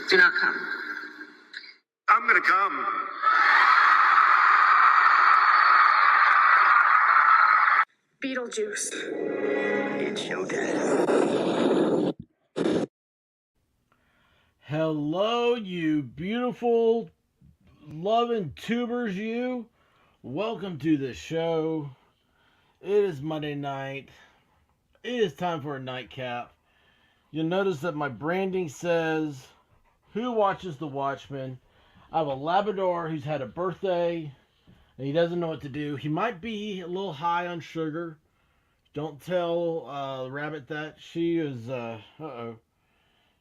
Do not come. I'm gonna come. Beetlejuice. It's showtime. Hello, you beautiful, loving tubers, you. Welcome to the show. It is Monday night. It is time for a nightcap. You'll notice that my branding says, "Who watches The Watchmen?" I have a Labrador who's had a birthday, and he doesn't know what to do. He might be a little high on sugar. Don't tell the rabbit that. She is,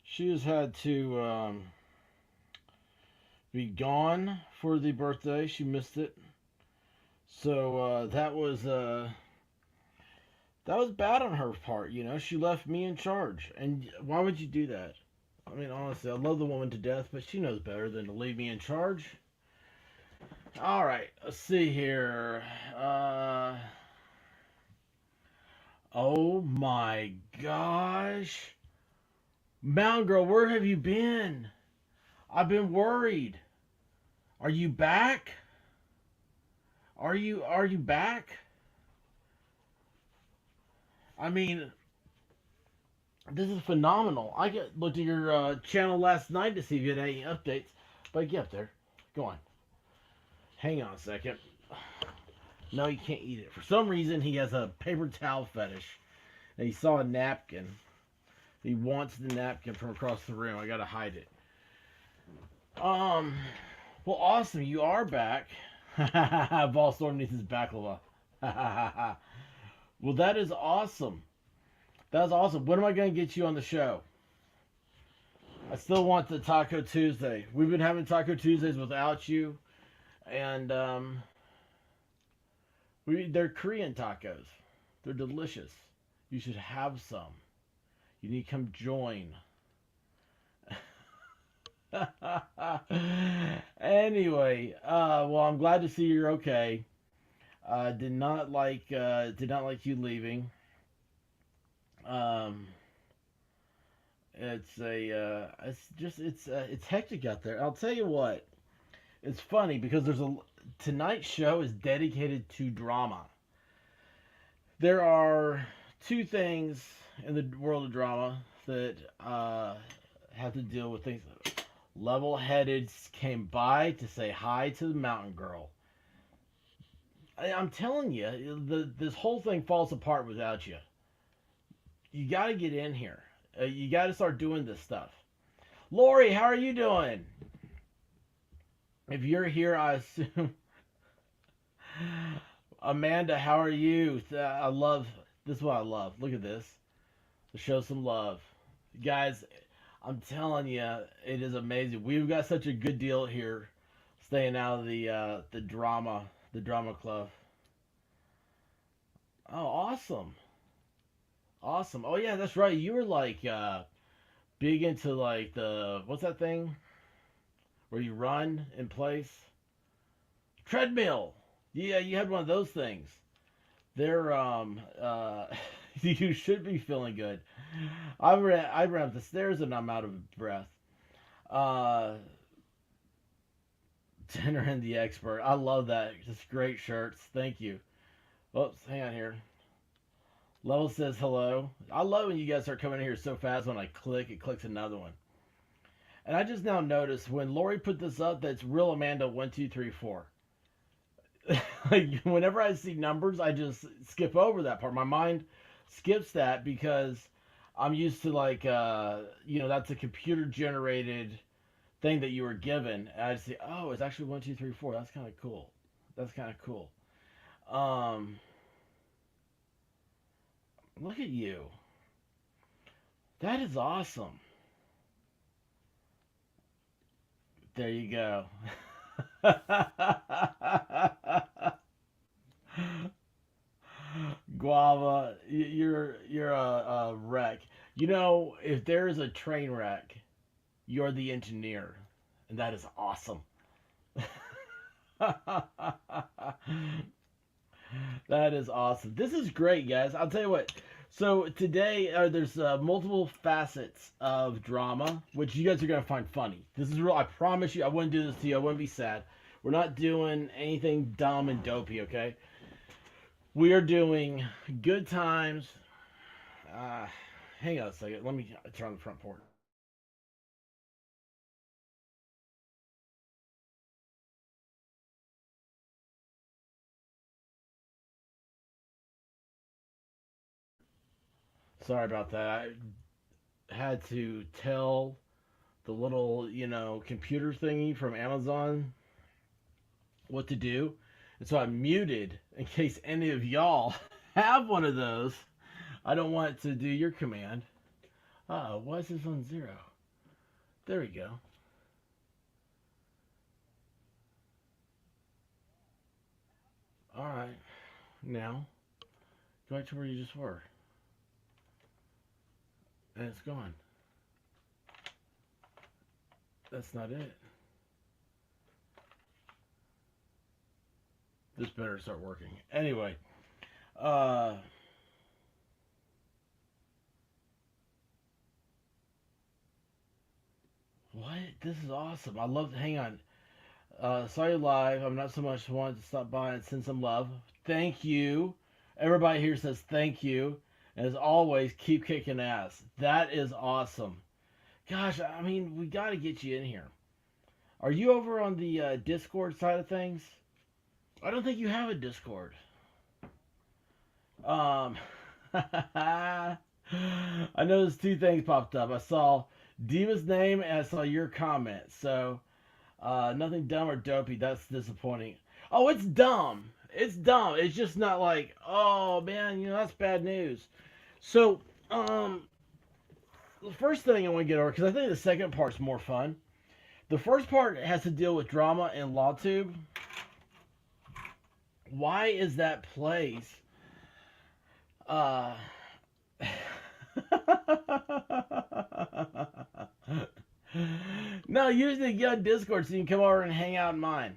She has had to be gone for the birthday. She missed it. So that was bad on her part. You know, she left me in charge. And why would you do that? I mean, honestly, I love the woman to death, but she knows better than to leave me in charge. All right, let's see here. Oh my gosh. Mountain Girl, where have you been? I've been worried. Are you back? Are you back? I mean, this is phenomenal. I looked at your channel last night to see if you had any updates, but get up there. Go on. Hang on a second. No, you can't eat it. For some reason, he has a paper towel fetish, and he saw a napkin. He wants the napkin from across the room. I gotta hide it. Well, awesome. You are back. Ballstorm needs his baklava. Well, that is awesome. That's awesome. When am I gonna get you on the show? I still want the Taco Tuesday. We've been having Taco Tuesdays without you, and they're Korean tacos. They're delicious. You should have some. You need to come join. Anyway, well, I'm glad to see you're okay. Did not like you leaving. It's hectic out there. I'll tell you what. It's funny because tonight's show is dedicated to drama. There are two things in the world of drama that have to deal with things. Level-headed came by to say hi to the Mountain Girl. I'm telling you, this whole thing falls apart without you. You got to get in here. You got to start doing this stuff. Lori, how are you doing? If you're here, I assume. Amanda, how are you? I love this. Is what I love. Look at this. To show some love, guys. I'm telling you, it is amazing. We've got such a good deal here, staying out of the drama club. Oh, awesome. Awesome. Oh yeah, that's right. You were like big into like what's that thing where you run in place? Treadmill. Yeah, you had one of those things. They're you should be feeling good. I ran up the stairs and I'm out of breath. Tenor and the Expert. I love that. Just great shirts. Thank you. Oops, hang on here. Level says hello. I love when you guys start coming in here so fast. When I click, it clicks another one. And I just now noticed when Lori put this up that's Real Amanda 1234. Like whenever I see numbers, I just skip over that part. My mind skips that because I'm used to like that's a computer generated thing that you were given. And I just say, oh, it's actually 1234. That's kind of cool. Look at you. That is awesome. There you go. Guava, you're a wreck. You know, if there is a train wreck, you're the engineer, and that is awesome. That is awesome. This is great, guys. I'll tell you what. So today, there's multiple facets of drama, which you guys are gonna find funny. This is real. I promise you, I wouldn't do this to you. I wouldn't be sad. We're not doing anything dumb and dopey, okay? We are doing good times. Uh, Hang on a second. Let me turn on the front porch. Sorry about that. I had to tell the little, computer thingy from Amazon what to do. And so I muted in case any of y'all have one of those. I don't want to do your command. Why is this on 0? There we go. Alright. Now, go back to where you just were. And it's gone. That's not it. This better start working. Anyway, what? This is awesome. I love. Hang on. Saw you live. I'm not so much wanted to stop by and send some love. Thank you. Everybody here says thank you. And as always, keep kicking ass. That is awesome. Gosh, I mean, we got to get you in here. Are you over on the Discord side of things? I don't think you have a Discord. I noticed two things popped up. I saw Diva's name and I saw your comment. So, nothing dumb or dopey. That's disappointing. Oh, it's dumb. It's dumb. It's just not like, oh man, that's bad news. So, the first thing I want to get over, because I think the second part's more fun. The first part has to deal with drama and LawTube. Why is that place? No, usually you got Discord so you can come over and hang out in mine.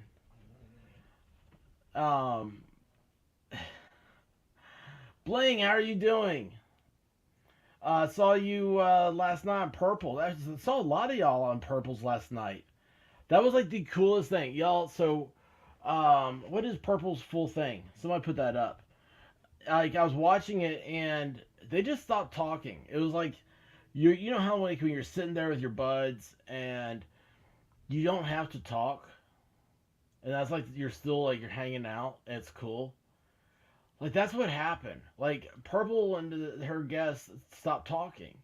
Bling, how are you doing? Saw you last night on Purple. I saw a lot of y'all on Purples last night. That was like the coolest thing, y'all. So, what is Purple's full thing? Somebody put that up. Like I was watching it and they just stopped talking. It was like you know how like when you're sitting there with your buds and you don't have to talk, and that's like you're still like you're hanging out and it's cool. Like that's what happened. Like Purple and her guests stopped talking,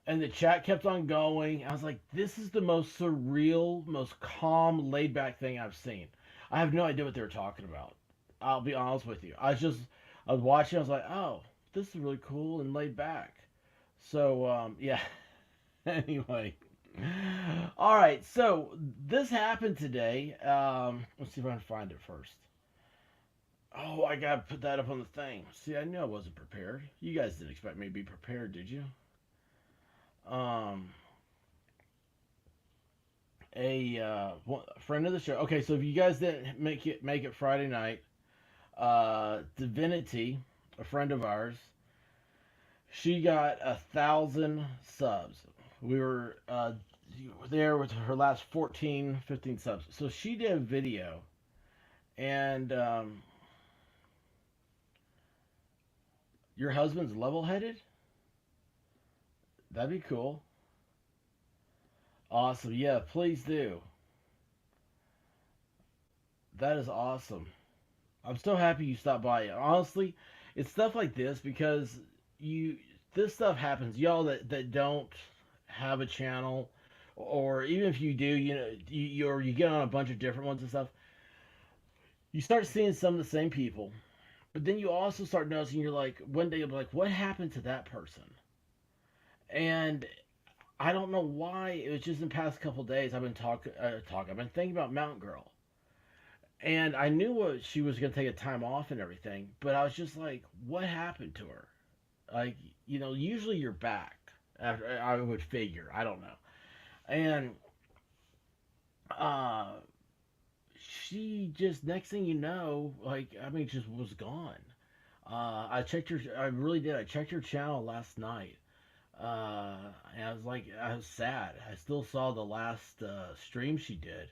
and the chat kept on going. I was like, this is the most surreal, most calm, laid back thing I've seen. I have no idea what they were talking about. I'll be honest with you. I was watching. I was like, oh, this is really cool and laid back. So yeah. Anyway, all right. So this happened today. Let's see if I can find it first. Oh, I gotta put that up on the thing. See, I knew I wasn't prepared. You guys didn't expect me to be prepared, did you? Um, a friend of the show. Okay, so if you guys didn't make it Friday night, Divinity, a friend of ours, she got 1,000 subs. We were there with her last 14, 15 subs. So she did a video, and your husband's level-headed? That'd be cool. Awesome. Yeah, please do. That is awesome. I'm so happy you stopped by. Honestly, it's stuff like this because you this stuff happens. Y'all that don't have a channel, or even if you do, you get on a bunch of different ones and stuff. You start seeing some of the same people, but then you also start noticing you're like one day you'll be like, what happened to that person? And I don't know why. It was just in the past couple days I've been talking. I've been thinking about Mountain Girl, and I knew what she was gonna take a time off and everything, but I was just like, what happened to her? Like, usually you're back after. I would figure. I don't know, and uh, she just next thing you know, like I mean, just was gone. I checked your. I really did. I checked your channel last night. And I was sad. I still saw the last stream she did,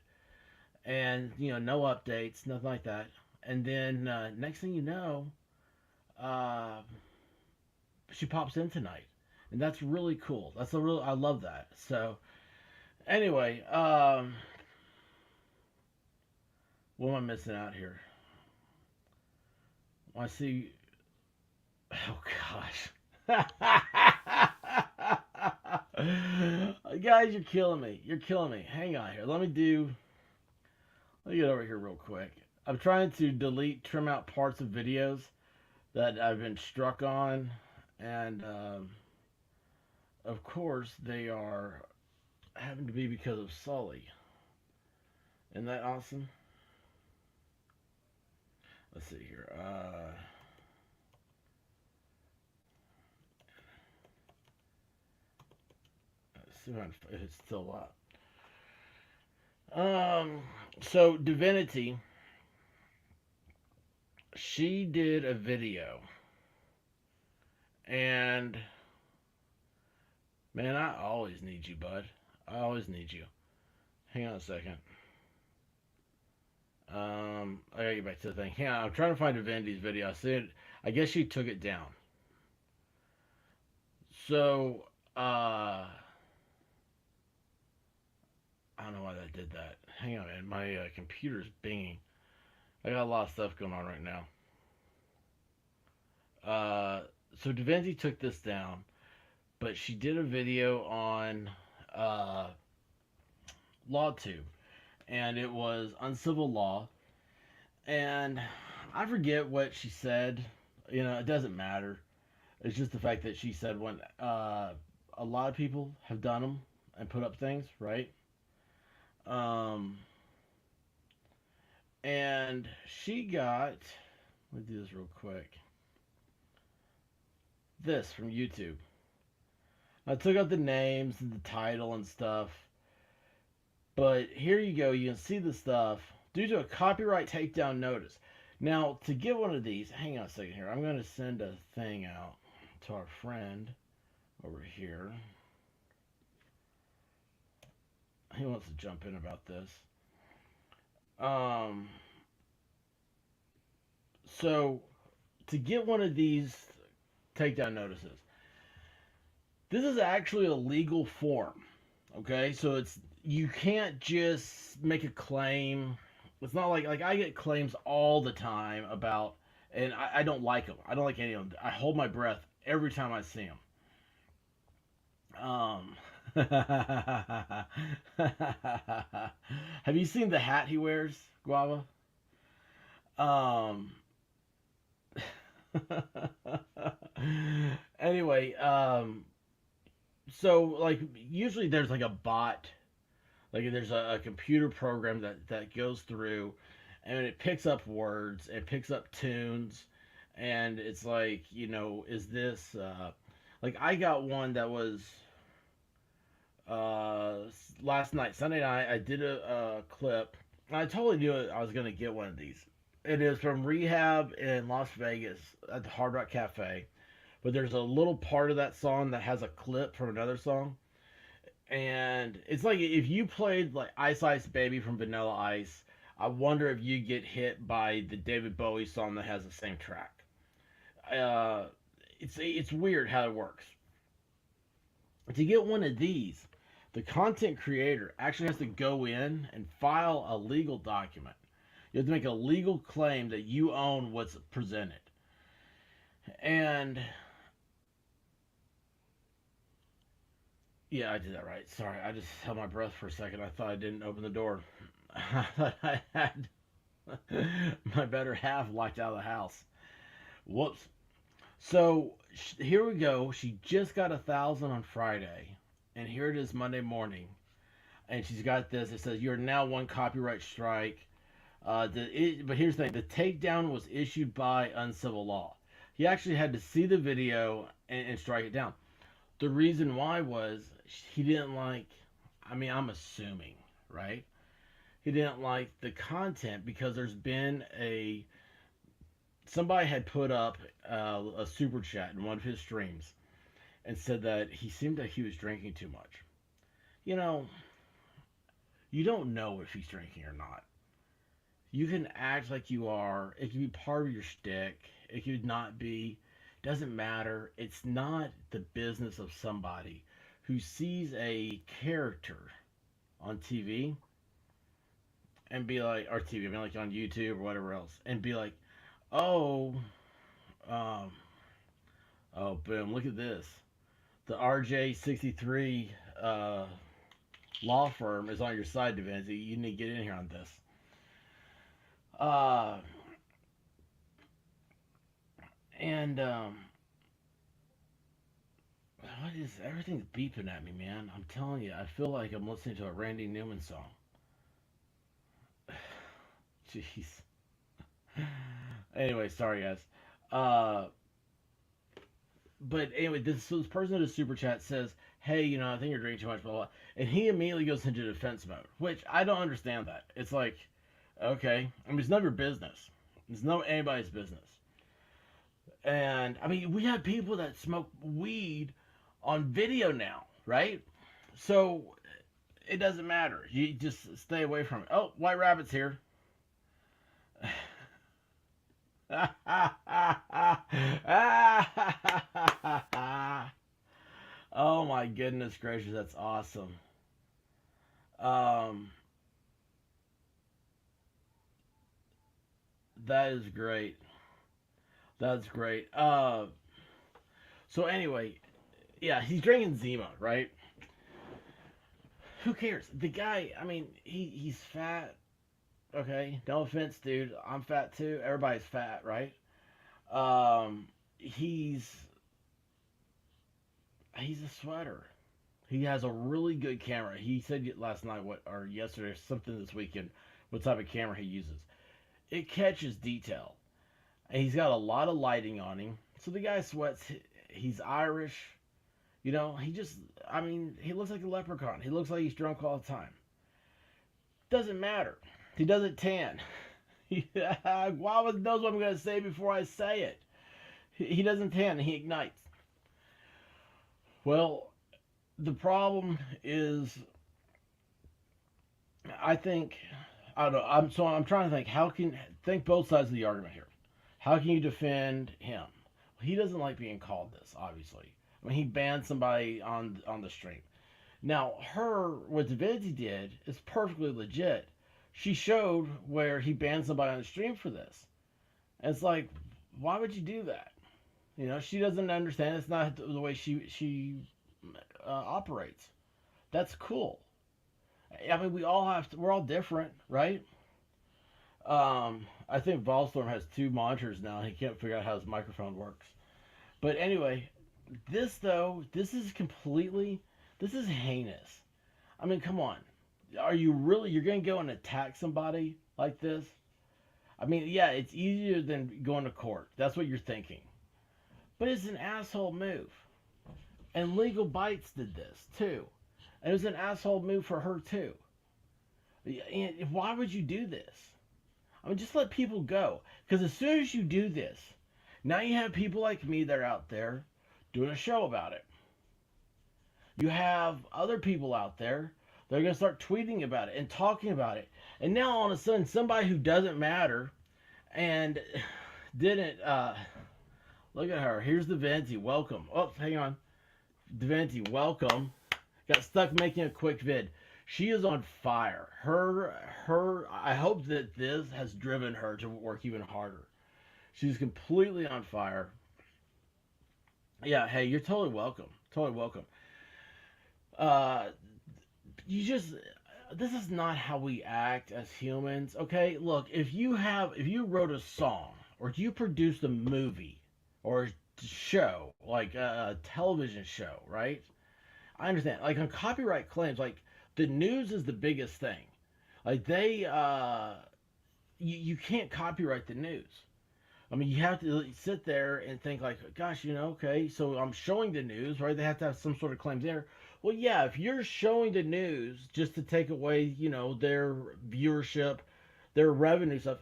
and no updates, nothing like that. And then next thing you know, uh, she pops in tonight, and that's really cool. I love that. So anyway, what am I missing out here? I see. Oh gosh. Guys, you're killing me. You're killing me. Hang on here. Let me get over here real quick. I'm trying to trim out parts of videos that I've been struck on, and of course they are having to be because of Sully. Isn't that awesome? Let's see here. Let's see if it's still up. So Divinity, she did a video, and man, I always need you, bud. I always need you. Hang on a second. I gotta get back to the thing. Hang on, I'm trying to find Divinity's video. I see it. I guess she took it down. So, I don't know why that did that. Hang on, man. My computer's binging. I got a lot of stuff going on right now. So Divinity took this down, but she did a video on LawTube, and it was Uncivil Law, and I forget what she said. It doesn't matter. It's just the fact that she said when a lot of people have done them and put up things, right? And she got, let me do this real quick. This from YouTube. I took out the names and the title and stuff. But here you go. You can see the stuff. Due to a copyright takedown notice. Now, to get one of these, hang on a second here. I'm going to send a thing out to our friend over here. He wants to jump in about this. So, to get one of these takedown notices, this is actually a legal form. Okay, so you can't just make a claim. It's not like I get claims all the time about, and I don't like them. I don't like any of them. I hold my breath every time I see them. Have you seen the hat he wears, Guava? Um, anyway, so like usually there's like a bot, like there's a computer program that goes through, and it picks up words, it picks up tunes, and it's like, is this like I got one that was last night, Sunday night. I did a clip. I totally knew I was gonna get one of these. It is from Rehab in Las Vegas at the Hard Rock Cafe. But there's a little part of that song that has a clip from another song. And it's like if you played like Ice Ice Baby from Vanilla Ice, I wonder if you get hit by the David Bowie song that has the same track. It's weird how it works. To get one of these, the content creator actually has to go in and file a legal document. You have to make a legal claim that you own what's presented. And yeah, I did that right. Sorry, I just held my breath for a second. I thought I didn't open the door. I thought I had my better half locked out of the house. Whoops. So here we go. She just got 1,000 on Friday, and here it is Monday morning, and she's got this. It says you're now one copyright strike. But here's the thing: the takedown was issued by Uncivil Law. He actually had to see the video and strike it down. The reason why was he didn't like. I mean, I'm assuming, right? He didn't like the content because there's been a somebody had put up a super chat in one of his streams and said that he seemed like he was drinking too much. You know, you don't know if he's drinking or not. You can act like you are. It can be part of your shtick. It could not be. Doesn't matter. It's not the business of somebody who sees a character on TV and be like, or TV, I mean like on YouTube or whatever else, and be like, oh, um, oh, boom, look at this. The RJ63 law firm is on your side, Divinity. You need to get in here on this. Uh, and what is everything's beeping at me, man? I'm telling you, I feel like I'm listening to a Randy Newman song. Jeez. Anyway, sorry guys. But anyway, this person in the super chat says, "Hey, I think you're drinking too much, blah blah," and he immediately goes into defense mode, which I don't understand. That it's like, okay, I mean, it's none of your business. It's no anybody's business. And I mean, we have people that smoke weed on video now, right? So it doesn't matter. You just stay away from it. Oh, White Rabbit's here. Oh my goodness gracious, that's awesome. Um, that is great. That's great. So anyway, yeah, he's drinking Zima, right? Who cares? The guy, I mean, he's fat. Okay, no offense, dude. I'm fat too. Everybody's fat, right? He's a sweater. He has a really good camera. He said last night, or yesterday, or something this weekend, what type of camera he uses. It catches detail. And he's got a lot of lighting on him. So the guy sweats. He's Irish. He looks like a leprechaun. He looks like he's drunk all the time. Doesn't matter. He doesn't tan. Guava knows what I'm going to say before I say it. He doesn't tan. He ignites. Well, the problem is, I don't know. I'm trying to think both sides of the argument here. How can you defend him? He doesn't like being called this, obviously. I mean, he banned somebody on the stream. Now, what Divinity did is perfectly legit. She showed where he banned somebody on the stream for this. And it's like, why would you do that? She doesn't understand. It's not the way she operates. That's cool. I mean, we're all different, right? I think Volstorm has 2 monitors now. He can't figure out how his microphone works. But anyway, this is heinous. I mean, come on. You're going to go and attack somebody like this? I mean, yeah, it's easier than going to court. That's what you're thinking. But it's an asshole move. And Legal Bites did this, too. And it was an asshole move for her, too. And why would you do this? I mean, just let people go. Because as soon as you do this, now you have people like me that are out there doing a show about it. You have other people out there that are going to start tweeting about it and talking about it. And now all of a sudden, somebody who doesn't matter and didn't... look at her. Here's Divinity. Welcome. Oh, hang on. Divinity, welcome. Got stuck making a quick vid. She is on fire. I hope that this has driven her to work even harder. She's completely on fire. Yeah, hey, you're totally welcome. Totally welcome. This is not how we act as humans, okay? Look, if you wrote a song, or you produced a movie, or a show, like a television show, right? I understand. Like on copyright claims, like the news is the biggest thing. Like you can't copyright the news. I mean, you have to sit there and think like, gosh, okay, so I'm showing the news, right? They have to have some sort of claims there. Well, yeah, if you're showing the news just to take away, their viewership, their revenue stuff,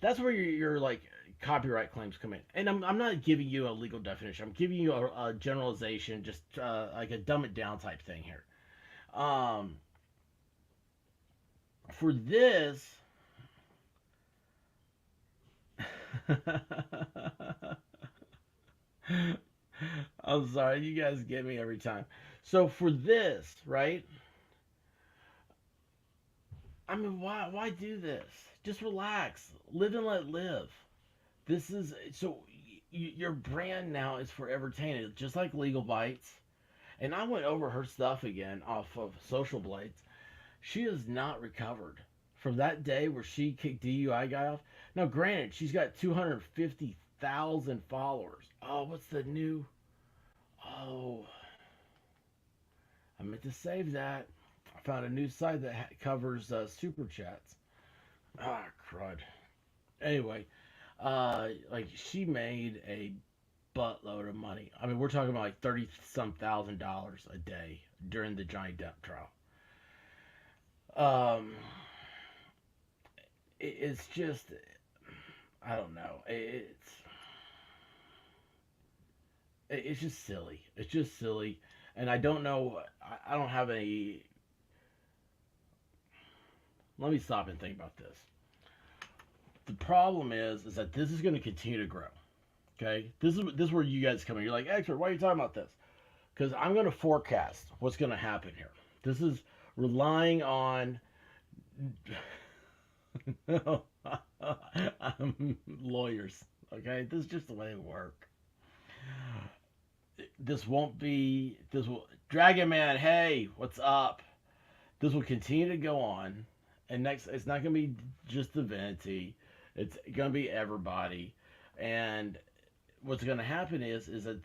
that's where you're like copyright claims come in. And I'm not giving you a legal definition. I'm giving you a generalization, just like a dumb it down type thing here. For this, I'm sorry, you guys get me every time. So for this, right? I mean, why do this? Just relax, live and let live. This is so your brand now is forever tainted, just like Legal Bites. And I went over her stuff again off of Social Blades. She has not recovered from that day where she kicked DUI guy off. Now, granted, she's got 250,000 followers. Oh, what's the new? Oh, I meant to save that. I found a new site that covers super chats. Ah, crud. Anyway, like she made a buttload of money. I mean, we're talking about like 30-some thousand dollars a day during the Johnny Depp trial. It's just, I don't know. It's just silly. It's just silly, and I don't know. I don't have any. Let me stop and think about this. The problem is that this is going to continue to grow. Okay, this is where you guys come in. You're like, expert, why are you talking about this? Because I'm going to forecast what's going to happen here. This is relying on lawyers. Okay, this is just the way it works. This won't be. This will Dragon Man. Hey, what's up? This will continue to go on, and next, it's not going to be just Divinity. It's going to be everybody, and what's going to happen is that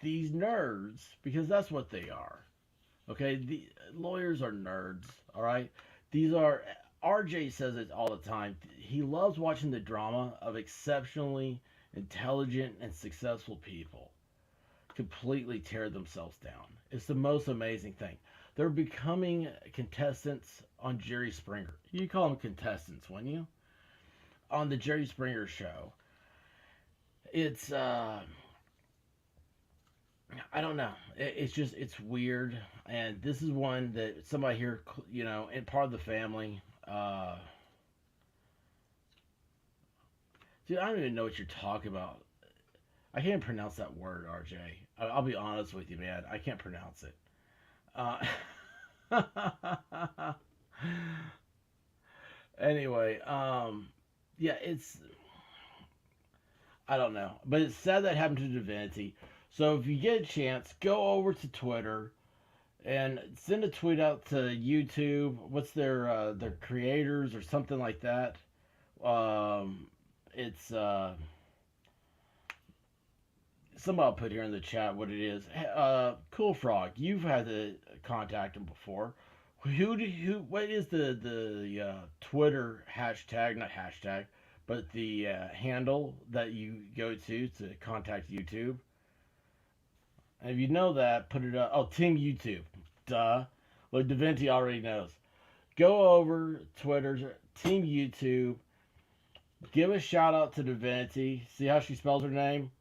these nerds, because that's what they are. Okay, the lawyers are nerds. All right, these are. RJ says it all the time. He loves watching the drama of exceptionally intelligent and successful people completely tear themselves down. It's the most amazing thing. They're becoming contestants on Jerry Springer. You call them contestants, wouldn't you? On the Jerry Springer show. It's I don't know. It's weird, and this is one that somebody here, and part of the family. Dude, I don't even know what you're talking about. I can't pronounce that word, RJ. I'll be honest with you, man. I can't pronounce it. Anyway, yeah, I don't know, but it's sad that happened to Divinity. So if you get a chance, go over to Twitter and send a tweet out to YouTube. What's their creators or something like that? It's somebody will put here in the chat what it is. Cool Frog, you've had to contact him before. What is the Twitter hashtag? Not hashtag, but the handle that you go to contact YouTube. And if you know that, put it up. Oh, Team YouTube. Duh. Look, Divinity already knows. Go over Twitter, Team YouTube. Give a shout out to Divinity. See how she spells her name?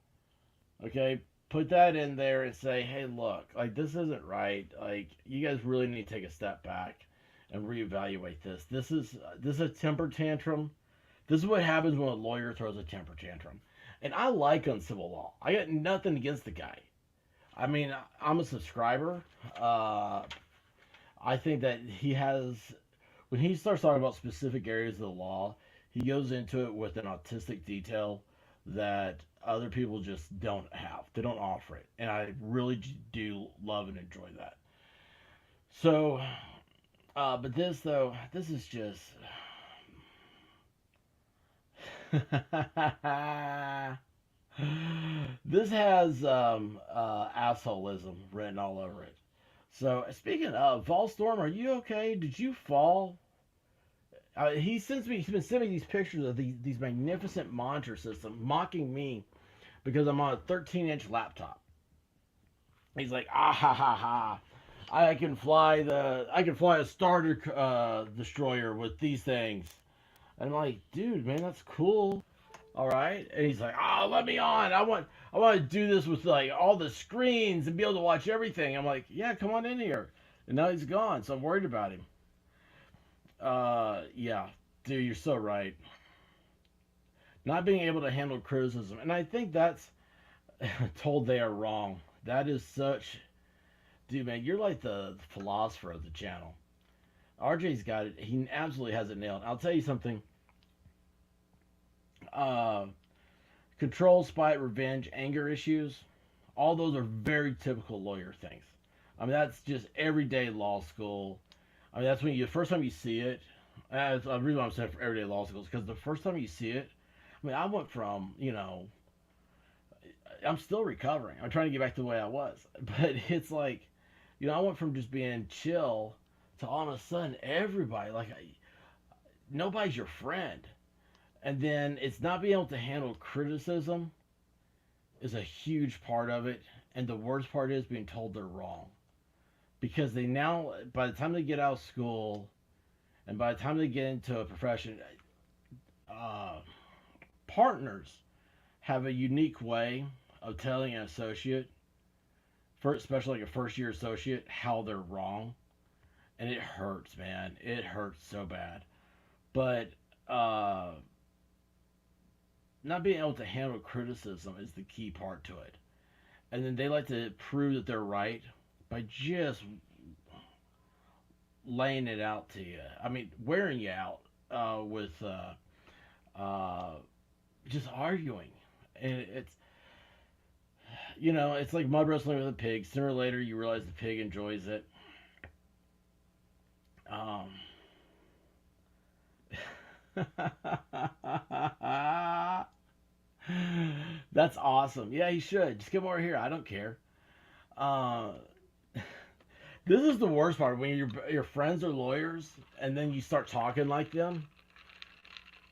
Okay, put that in there and say, hey, look, like, this isn't right. Like, you guys really need to take a step back and reevaluate this. This is a temper tantrum. This is what happens when a lawyer throws a temper tantrum. And I like Uncivil Law. I got nothing against the guy. I mean, I'm a subscriber. I think that he has, when he starts talking about specific areas of the law, he goes into it with an autistic detail that other people just don't have. They don't offer it. And I really do love and enjoy that. So, but this, though, this is just... This has assholism written all over it. So, speaking of, Volstorm, are you okay? Did you fall? He's been sending me these pictures of these magnificent monitor systems, mocking me because I'm on a 13-inch laptop. He's like, ah ha ha ha, I can fly a Star Destroyer with these things. And I'm like, dude, man, that's cool. All right, and he's like, "Oh, let me on. I want to do this with like all the screens and be able to watch everything." I'm like, "Yeah, come on in here." And now he's gone, so I'm worried about him. Yeah, dude, you're so right. Not being able to handle criticism, and I think that's told they are wrong. That is such, dude, man, you're like the philosopher of the channel. RJ's got it. He absolutely has it nailed. I'll tell you something. Uh, Control, spite, revenge, anger issues, all those are very typical lawyer things. I mean, that's just everyday law school. I mean, that's when you first time you see it. That's the reason why I'm saying for everyday law schools because the first time you see it, I mean, I went from I'm still recovering. I'm trying to get back to the way I was, but it's like, I went from just being chill to all of a sudden everybody like nobody's your friend, and then it's not being able to handle criticism is a huge part of it. And the worst part is being told they're wrong. Because they now, by the time they get out of school and by the time they get into a profession, uh, partners have a unique way of telling an associate, especially like a first year associate, how they're wrong. And it hurts, man. It hurts so bad. But uh, not being able to handle criticism is the key part to it. And then they like to prove that they're right by just laying it out to you. I mean, wearing you out with uh, just arguing. And it's like mud wrestling with a pig. Sooner or later, you realize the pig enjoys it. Um, that's awesome. Yeah, you should. Just come over here. I don't care. Uh, this is the worst part when your friends are lawyers and then you start talking like them.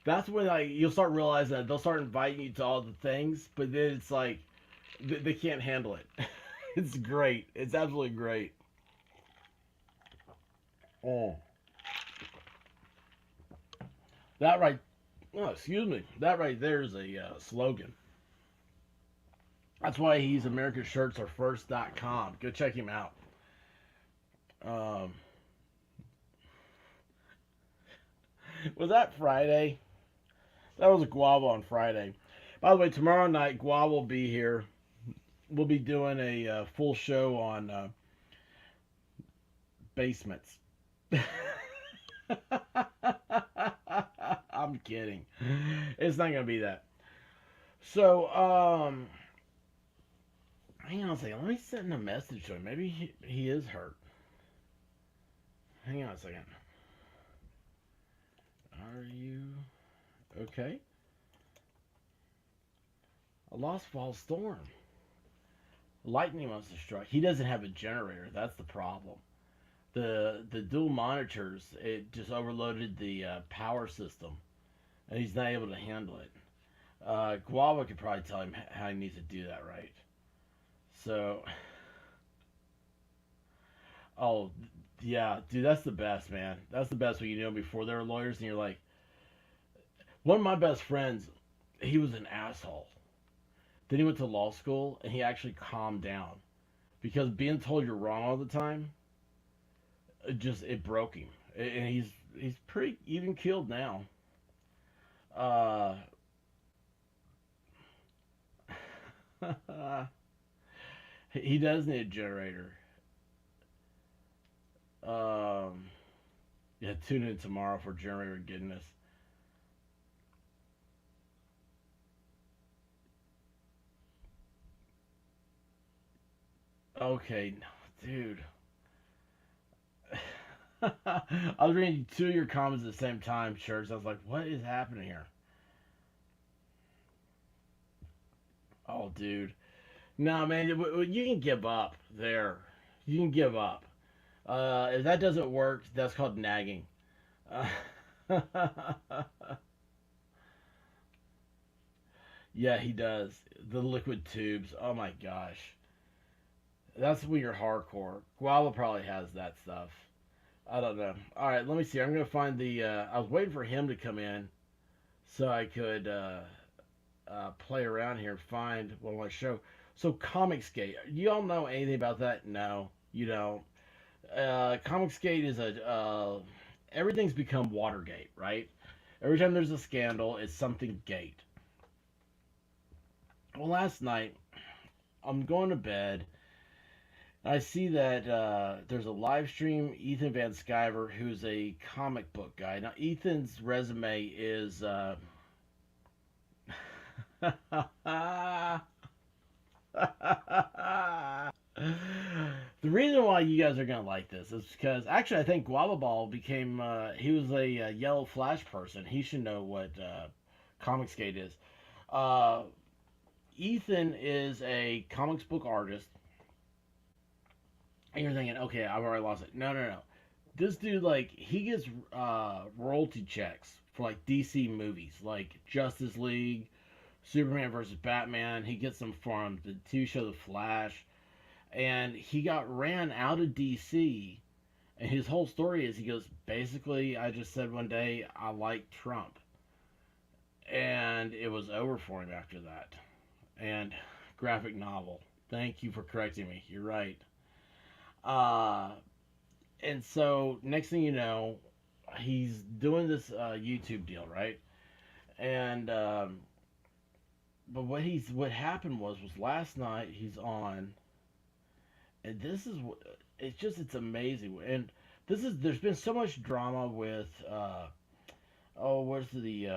That's when like you'll start realizing that they'll start inviting you to all the things, but then it's like they can't handle it. It's great. It's absolutely great. Oh, that right. Oh, excuse me. That right there is a slogan. That's why he's America's Shirts Are First.com. Go check him out. Um, was that Friday? That was a Guava on Friday. By the way, tomorrow night, Guava will be here. We'll be doing a full show on basements. I'm kidding. It's not gonna be that. So, hang on a second. Let me send a message to him. Maybe he is hurt. Hang on a second. Are you okay? A lost fall storm. Lightning must have struck. He doesn't have a generator. That's the problem. The dual monitors, it just overloaded the power system, and he's not able to handle it. Guava could probably tell him how he needs to do that right. So, oh yeah, dude, that's the best, man. That's the best when you know before they were lawyers, and you're like, one of my best friends, he was an asshole. Then he went to law school, and he actually calmed down because being told you're wrong all the time, it broke him, and he's pretty even keeled now. Uh, he does need a generator. Um, yeah, tune in tomorrow for generator goodness. Okay, no, dude. I was reading two of your comments at the same time, Shirts. I was like, what is happening here? Oh, dude. No, man, you can give up there. You can give up. If that doesn't work, that's called nagging. Uh, yeah, he does. The liquid tubes. Oh my gosh. That's when you're hardcore. Guava probably has that stuff. I don't know. All right, let me see. I'm gonna find the. I was waiting for him to come in so I could play around here and find what I want to show. So Comicsgate. You all know anything about that? No, you don't. Comicsgate is everything's become Watergate, right? Every time there's a scandal, it's something gate. Well, last night I'm going to bed. I see that there's a live stream. Ethan Van Sciver, who's a comic book guy. Now, Ethan's resume is. The reason why you guys are gonna like this is because actually I think Guava Ball became he was a Yellow Flash person. He should know what Comicsgate is. Uh, Ethan is a comics book artist, and you're thinking, okay, I've already lost it. No, no, no. This dude, like, he gets royalty checks for like DC movies, like Justice League, Superman versus Batman. He gets them from the TV show The Flash, and he got ran out of DC. And his whole story is he goes, basically, I just said one day I like Trump, and it was over for him after that. And graphic novel. Thank you for correcting me. You're right. Uh, and so next thing you know, he's doing this YouTube deal, right? And but what happened was last night he's on, and this is it's amazing. And there's been so much drama with what's the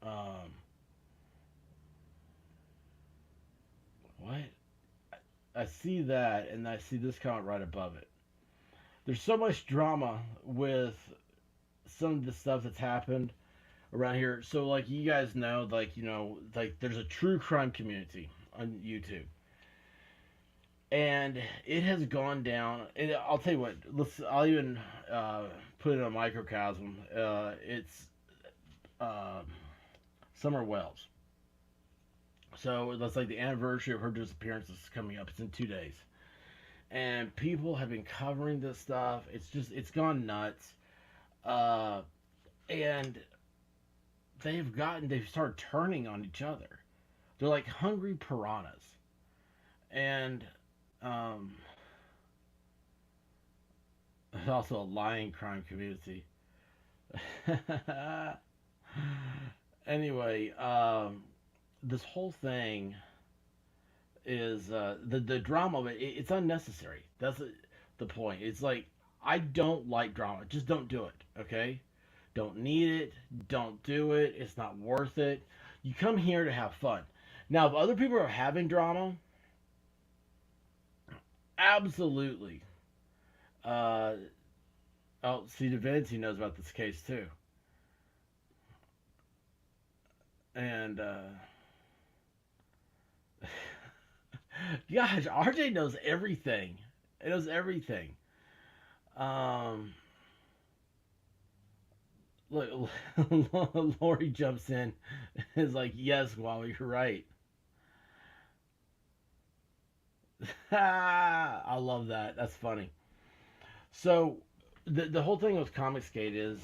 um what I see that, and I see this comment right above it. There's so much drama with some of the stuff that's happened around here. So, like, you guys know, like, like, there's a true crime community on YouTube, and it has gone down. And I'll tell you what. I'll even put it in a microcosm. It's uh, Summer Wells. So that's like the anniversary of her disappearance is coming up. It's in 2 days, and people have been covering this stuff. It's gone nuts, uh, and they've started turning on each other. They're like hungry piranhas, and um, there's also a lying crime community. Anyway, this whole thing is the drama of it. It's unnecessary. That's the point. It's like I don't like drama. Just don't do it. Okay? Don't need it. Don't do it. It's not worth it. You come here to have fun. Now, if other people are having drama, absolutely. Uh, oh, see, Divinity knows about this case too, and gosh, RJ knows everything. It knows everything. Um, look, Lori jumps in, is like, "Yes, Wally, you're right." I love that. That's funny. So, the whole thing with Comicsgate is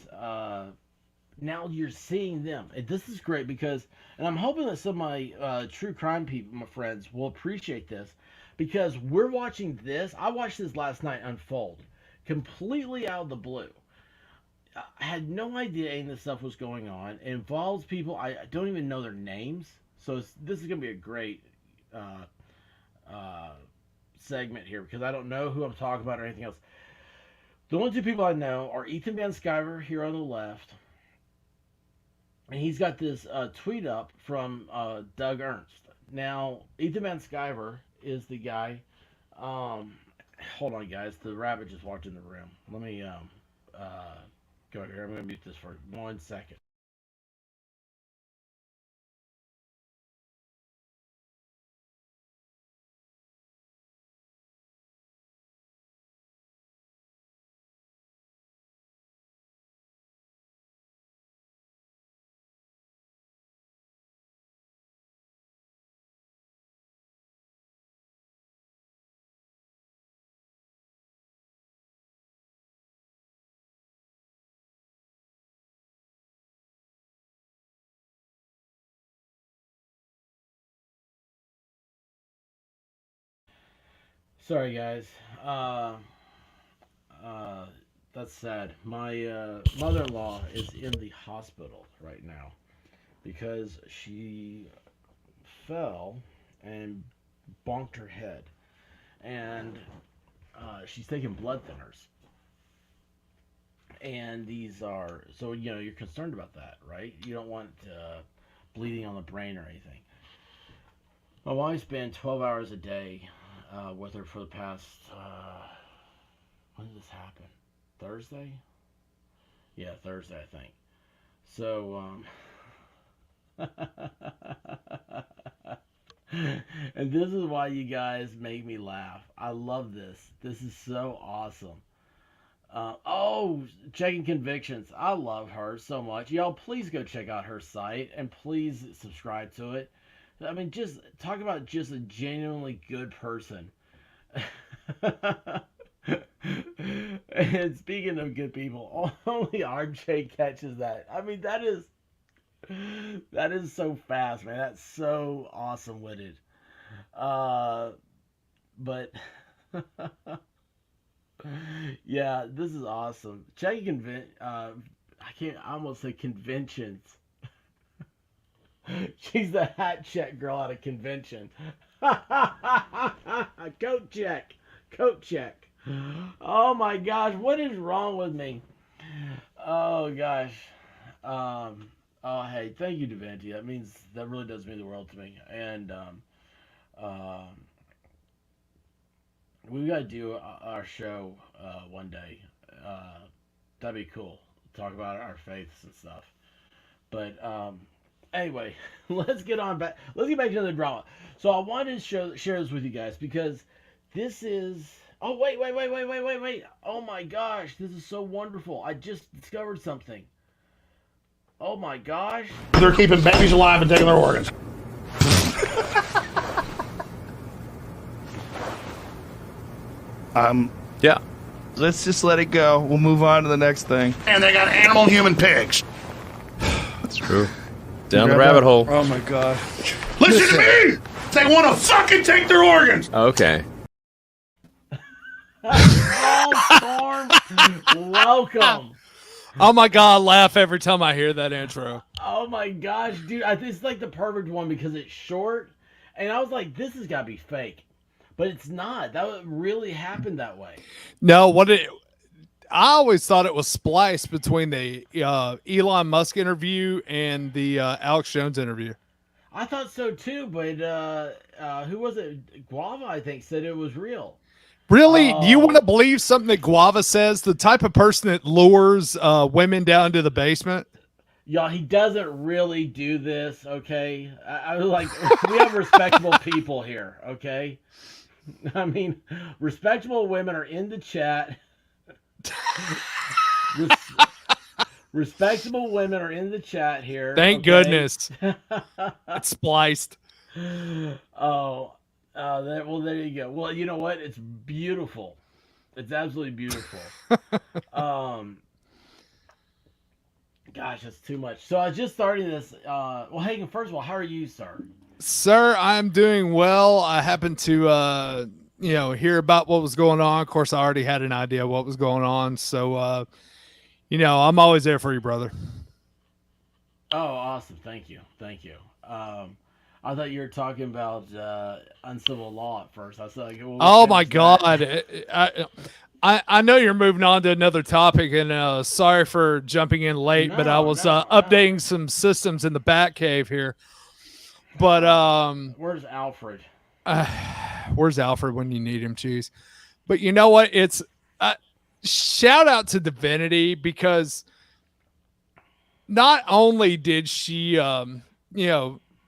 now you're seeing them. And this is great because, and I'm hoping that some of my true crime people, my friends, will appreciate this because we're watching this. I watched this last night unfold completely out of the blue. I had no idea any of this stuff was going on. It involves people I don't even know their names. So this is going to be a great uh, uh, segment here because I don't know who I'm talking about or anything else. The only two people I know are Ethan Van Sciver here on the left, and he's got this tweet up from Doug Ernst. Now, Ethan Van Sciver is the guy. Um, hold on, guys. The rabbit just walked in the room. Let me go here. I'm going to mute this for 1 second. Sorry, guys. That's sad. My mother-in-law is in the hospital right now because she fell and bonked her head, and she's taking blood thinners. And these are so you're concerned about that, right? You don't want bleeding on the brain or anything. My wife's been 12 hours a day with her for the past. When did this happen? Thursday? Yeah, Thursday, I think. So, and this is why you guys make me laugh. I love this. This is so awesome. Checking Convictions. I love her so much. Y'all, please go check out her site and please subscribe to it. I mean, just talk about just a genuinely good person. And speaking of good people, only RJ catches that. I mean, that is so fast, man. That's so awesome witted. But yeah, this is awesome. Checking I almost say conventions. She's the hat check girl at a convention. Coat check. Coat check. Oh my gosh, what is wrong with me? Oh gosh. Hey, thank you, Divinity. That really does mean the world to me. And we gotta do our show one day. That'd be cool. Talk about our faiths and stuff. But anyway, let's get back to the drama. So I wanted to share this with you guys because this is. Oh wait! Oh my gosh, this is so wonderful! I just discovered something. Oh my gosh! They're keeping babies alive and taking their organs. Yeah. Let's just let it go. We'll move on to the next thing. And they got animal human pigs. That's true. Down the rabbit hole. Oh my god. Listen to me! They want to fucking take their organs! Okay. Storm, welcome. Oh my god, I laugh every time I hear that intro. Oh my gosh, dude, it's like the perfect one because it's short, and I was like, this has got to be fake, but it's not. That really happened that way. No, I always thought it was spliced between the Elon Musk interview and the Alex Jones interview. I thought so too, but who was it? Guava, I think, said it was real. Really? Do you want to believe something that Guava says? The type of person that lures women down to the basement? Y'all, he doesn't really do this, okay? I was like, we have respectable people here, okay? I mean, respectable women are in the chat. Respectable women are in the chat here. Thank goodness. It's spliced. There you go. Well, you know what? It's beautiful. It's absolutely beautiful. Gosh, that's too much. So I was just starting this. Well, Hagen, first of all, how are you, sir? Sir, I'm doing well. I happened to, hear about what was going on. Of course, I already had an idea what was going on. So, I'm always there for you, brother. Oh, awesome. Thank you. I thought you were talking about uncivil law at first. I was like, well, oh my God. I know you're moving on to another topic, and sorry for jumping in late, but I was updating some systems in the Batcave here. But where's Alfred? Where's Alfred when you need him, Cheese? But you know what? It's shout out to Divinity, because not only did she,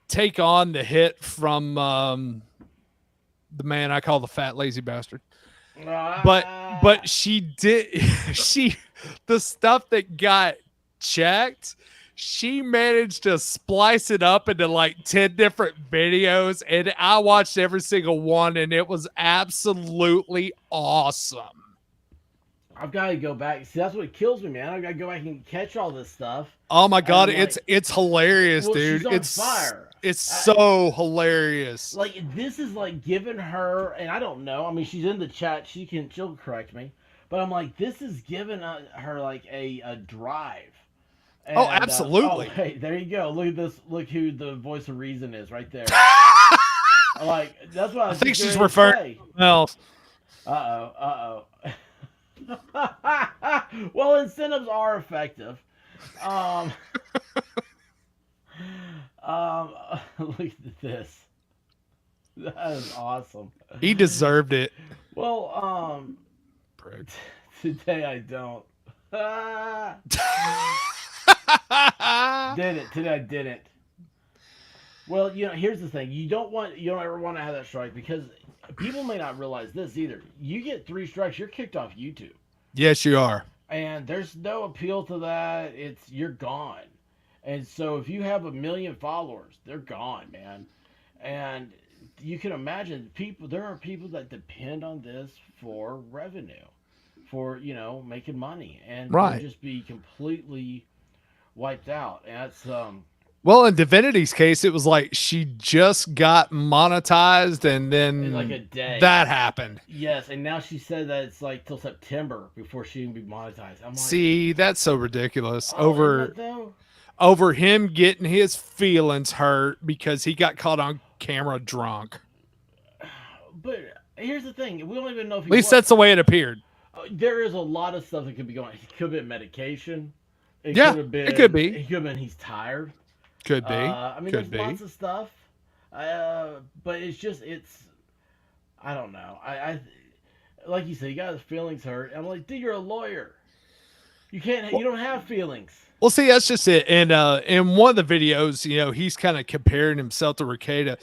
take on the hit from the man I call the fat lazy bastard, but she did the stuff that got checked, she managed to splice it up into like 10 different videos, and I watched every single one, and it was absolutely awesome. I've got to go back. See, that's what kills me, man. I've got to go back and catch all this stuff. Oh my God, it's hilarious, dude. She's on fire. It's so hilarious. Like, this is like giving her, and I don't know. I mean, she's in the chat. She'll correct me. But I'm like, this is giving her like a drive. And, absolutely. Hey, there you go. Look at this. Look who the voice of reason is right there. Like, that's what I think she's referring to someone else. Uh-oh. Well, incentives are effective. Look at this. That is awesome. He deserved it. Well, Prick. today I don't. Today I didn't. Well, here's the thing. You don't ever want to have that strike, because people may not realize this either. You get 3 strikes, you're kicked off YouTube. Yes, you are. And there's no appeal to that. You're gone. And so if you have 1 million followers, they're gone, man. And you can imagine there are people that depend on this for revenue, for, making money, and right. just be completely wiped out. And that's, well, in Divinity's case, it was like she just got monetized, and then in like a day that happened. Yes, and now she said that it's like till September before she can be monetized. I'm like, see, that's so ridiculous. Over him getting his feelings hurt because he got caught on camera drunk. But here's the thing: we don't even know if at least that's the way it appeared. There is a lot of stuff that could be going. It could have been medication. It could be. It could have been he's tired. Could be. I mean, there's lots of stuff. But it's. I don't know. I like you said, you got his feelings hurt. I'm like, dude, you're a lawyer. You can't. You don't have feelings. Well, see, that's just it. And in one of the videos, he's kind of comparing himself to Rekieta.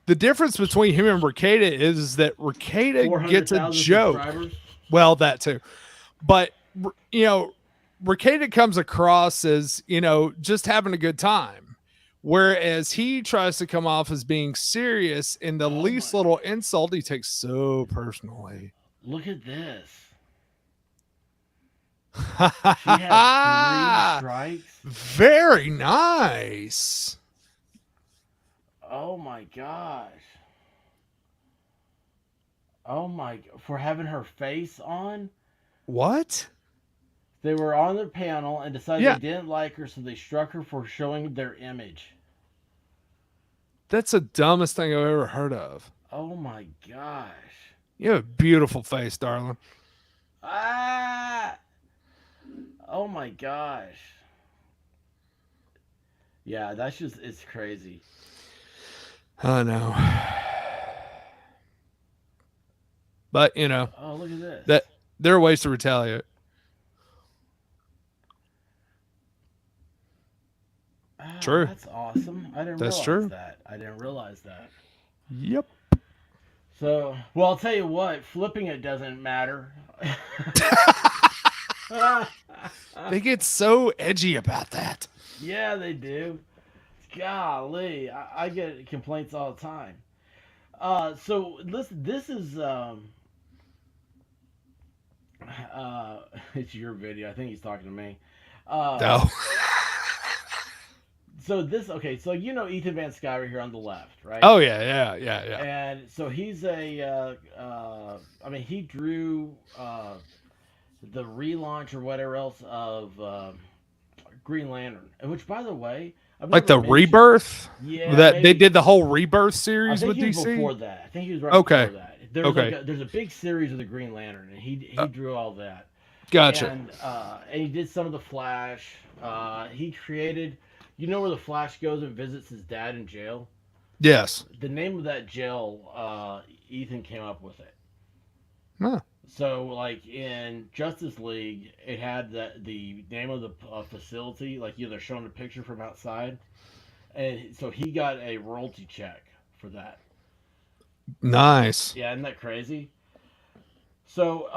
The difference between him and Rekieta is that Rekieta gets a joke. Well, that too. But, Rekieta comes across as, just having a good time. Whereas he tries to come off as being serious, and the least little insult he takes so personally. Look at this. She has 3 strikes. Very nice. Oh my gosh. For having her face on? What? They were on the panel and decided they didn't like her, so they struck her for showing their image. That's the dumbest thing I've ever heard of. Oh my gosh. You have a beautiful face, darling. Oh my gosh. Yeah, it's crazy. I know. But, oh, look at this. There are ways to retaliate. True. That's awesome. I didn't realize that. Yep. So, well, I'll tell you what, flipping it doesn't matter. They get so edgy about that. Yeah, they do. Golly, I get complaints all the time. So listen, this is it's your video. I think he's talking to me. No. So Ethan Van Sciver here on the left, right? Oh yeah. And so he's he drew the relaunch or whatever else of Green Lantern, which, by the way, like the Rebirth. Yeah, that they did the whole Rebirth series with DC. Before that, I think he was right before that. There's a big series of the Green Lantern, and he drew all that. Gotcha. And he did some of the Flash. He created. You know where the Flash goes and visits his dad in jail? Yes. The name of that jail, Ethan came up with it. Huh. So, like in Justice League, it had the name of the facility. Like, they're showing a picture from outside, and so he got a royalty check for that. Nice. Yeah, isn't that crazy? So,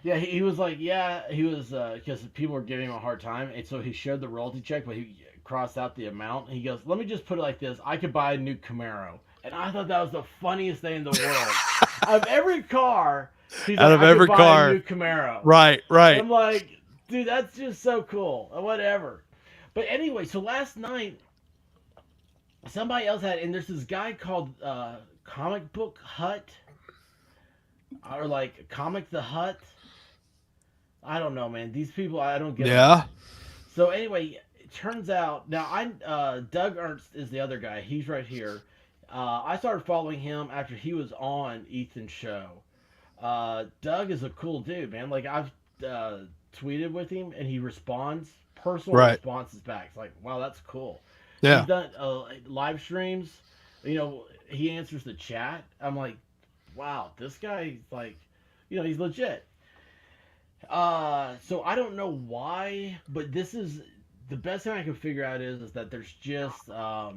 he was like, because people were giving him a hard time, and so he showed the royalty check, but he crossed out the amount. He goes, "Let me just put it like this: I could buy a new Camaro," and I thought that was the funniest thing in the world. Out of every car, he's like, I could buy a new Camaro. Right. I'm like, dude, that's just so cool. Whatever. But anyway, so last night, somebody else had, and there's this guy called Comic Book Hut, or like Comic the Hut. I don't know, man. These people, I don't get them. Yeah. So anyway, it turns out now Doug Ernst is the other guy. He's right here. I started following him after he was on Ethan's show. Doug is a cool dude, man. Like I've tweeted with him and he responds, personal responses back. It's like, wow, that's cool. Yeah. He's done live streams. You know, he answers the chat. I'm like, wow, this guy, like, you know, he's legit. So I don't know why, but this is the best thing I can figure out is that there's just well,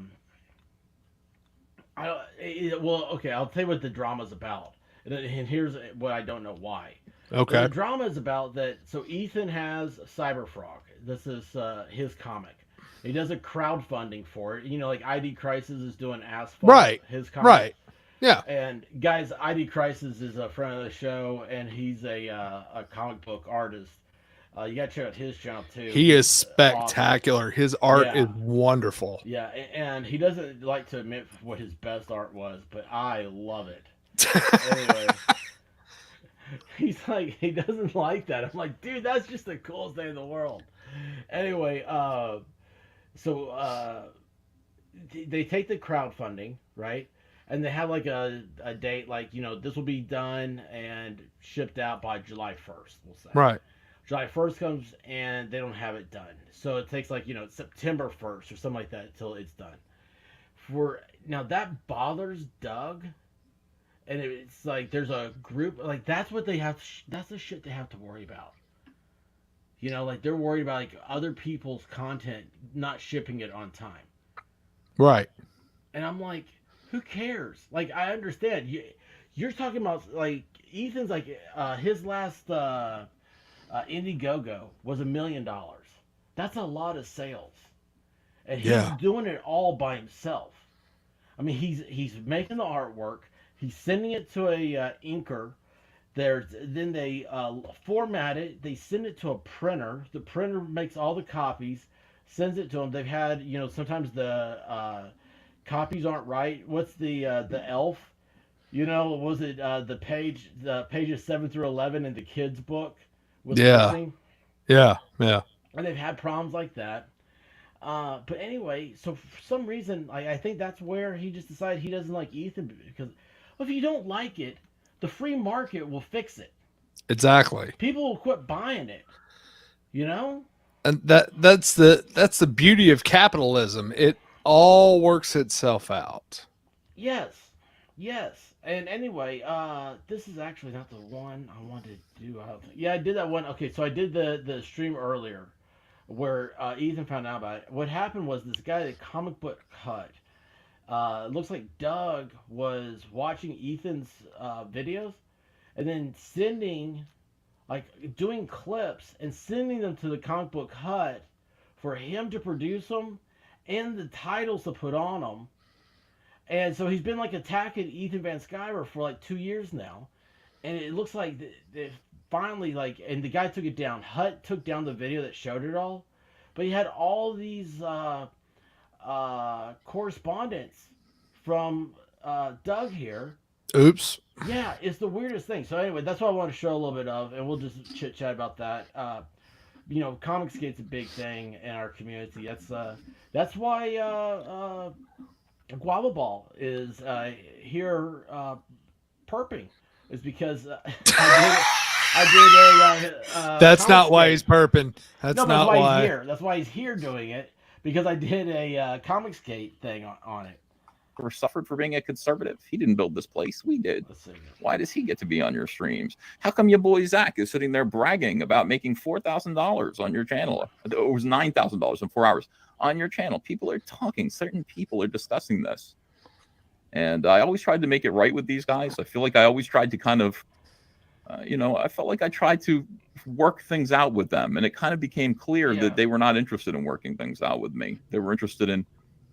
okay, I'll tell you what the drama's about, and here's what I don't know why. Okay. Well, the drama is about that. So Ethan has Cyberfrog. This is his comic. He does a crowdfunding for it. You know, like ID Crisis is doing Asphalt. Right. His comic. Right. Yeah. And guys, ID Crisis is a friend of the show, and he's a comic book artist. You gotta check out his channel too. He is spectacular. Awesome. His art is wonderful. Yeah, and he doesn't like to admit what his best art was, but I love it. Anyway, he's like, he doesn't like that. I'm like, dude, that's just the coolest thing in the world. Anyway, so they take the crowdfunding, right? And they have like a date, like, you know, this will be done and shipped out by July 1st, we'll say. Right. July 1st comes and they don't have it done. So it takes like, you know, September 1st or something like that until it's done. Now that bothers Doug. And it's like there's a group, like that's what they have, that's the shit they have to worry about. You know, like they're worried about like other people's content not shipping it on time. Right. And I'm like, who cares? Like, I understand. You're talking about, like, Ethan's, like, his last Indiegogo was $1 million. That's a lot of sales. And he's doing it all by himself. I mean, he's making the artwork. He's sending it to a inker. Then they format it. They send it to a printer. The printer makes all the copies, sends it to them. They've had, you know, sometimes the copies aren't right. What's the elf? You know, was it the pages 7 through 11 in the kids' book? Was missing? Yeah. And they've had problems like that. But anyway, so for some reason, I think that's where he just decided he doesn't like Ethan because, well, if you don't like it, the free market will fix it. Exactly. People will quit buying it. You know. And that's the beauty of capitalism. It all works itself out. Yes. And anyway, this is actually not the one I wanted to do. I did that one. Okay, so I did the stream earlier where Ethan found out about it. What happened was this guy, the Comic Book Hut, it looks like Doug was watching Ethan's videos and then doing clips and sending them to the Comic Book Hut for him to produce them and the titles to put on them. And so he's been like attacking Ethan Van Sciver for like 2 years now. And it looks like they finally and the guy took it down. Hut took down the video that showed it all. But he had all these correspondence from Doug here. Oops. Yeah, it's the weirdest thing. So anyway, that's what I want to show a little bit of, and we'll just chit chat about that. You know, Comicsgate's a big thing in our community. That's why Guava Ball is here perping. Is because I did a. That's not why he's perping. That's not why he's here. That's why he's here doing it, because I did a Comicsgate thing on it. Or suffered for being a conservative. He didn't build this place. We did. Why does he get to be on your streams? How come your boy Zach is sitting there bragging about making $4,000 on your channel? It was $9,000 in 4 hours on your channel. People are talking. Certain people are discussing this. And I always tried to make it right with these guys. I feel like I always tried to kind of, I felt like I tried to work things out with them. And it kind of became clear that they were not interested in working things out with me. They were interested in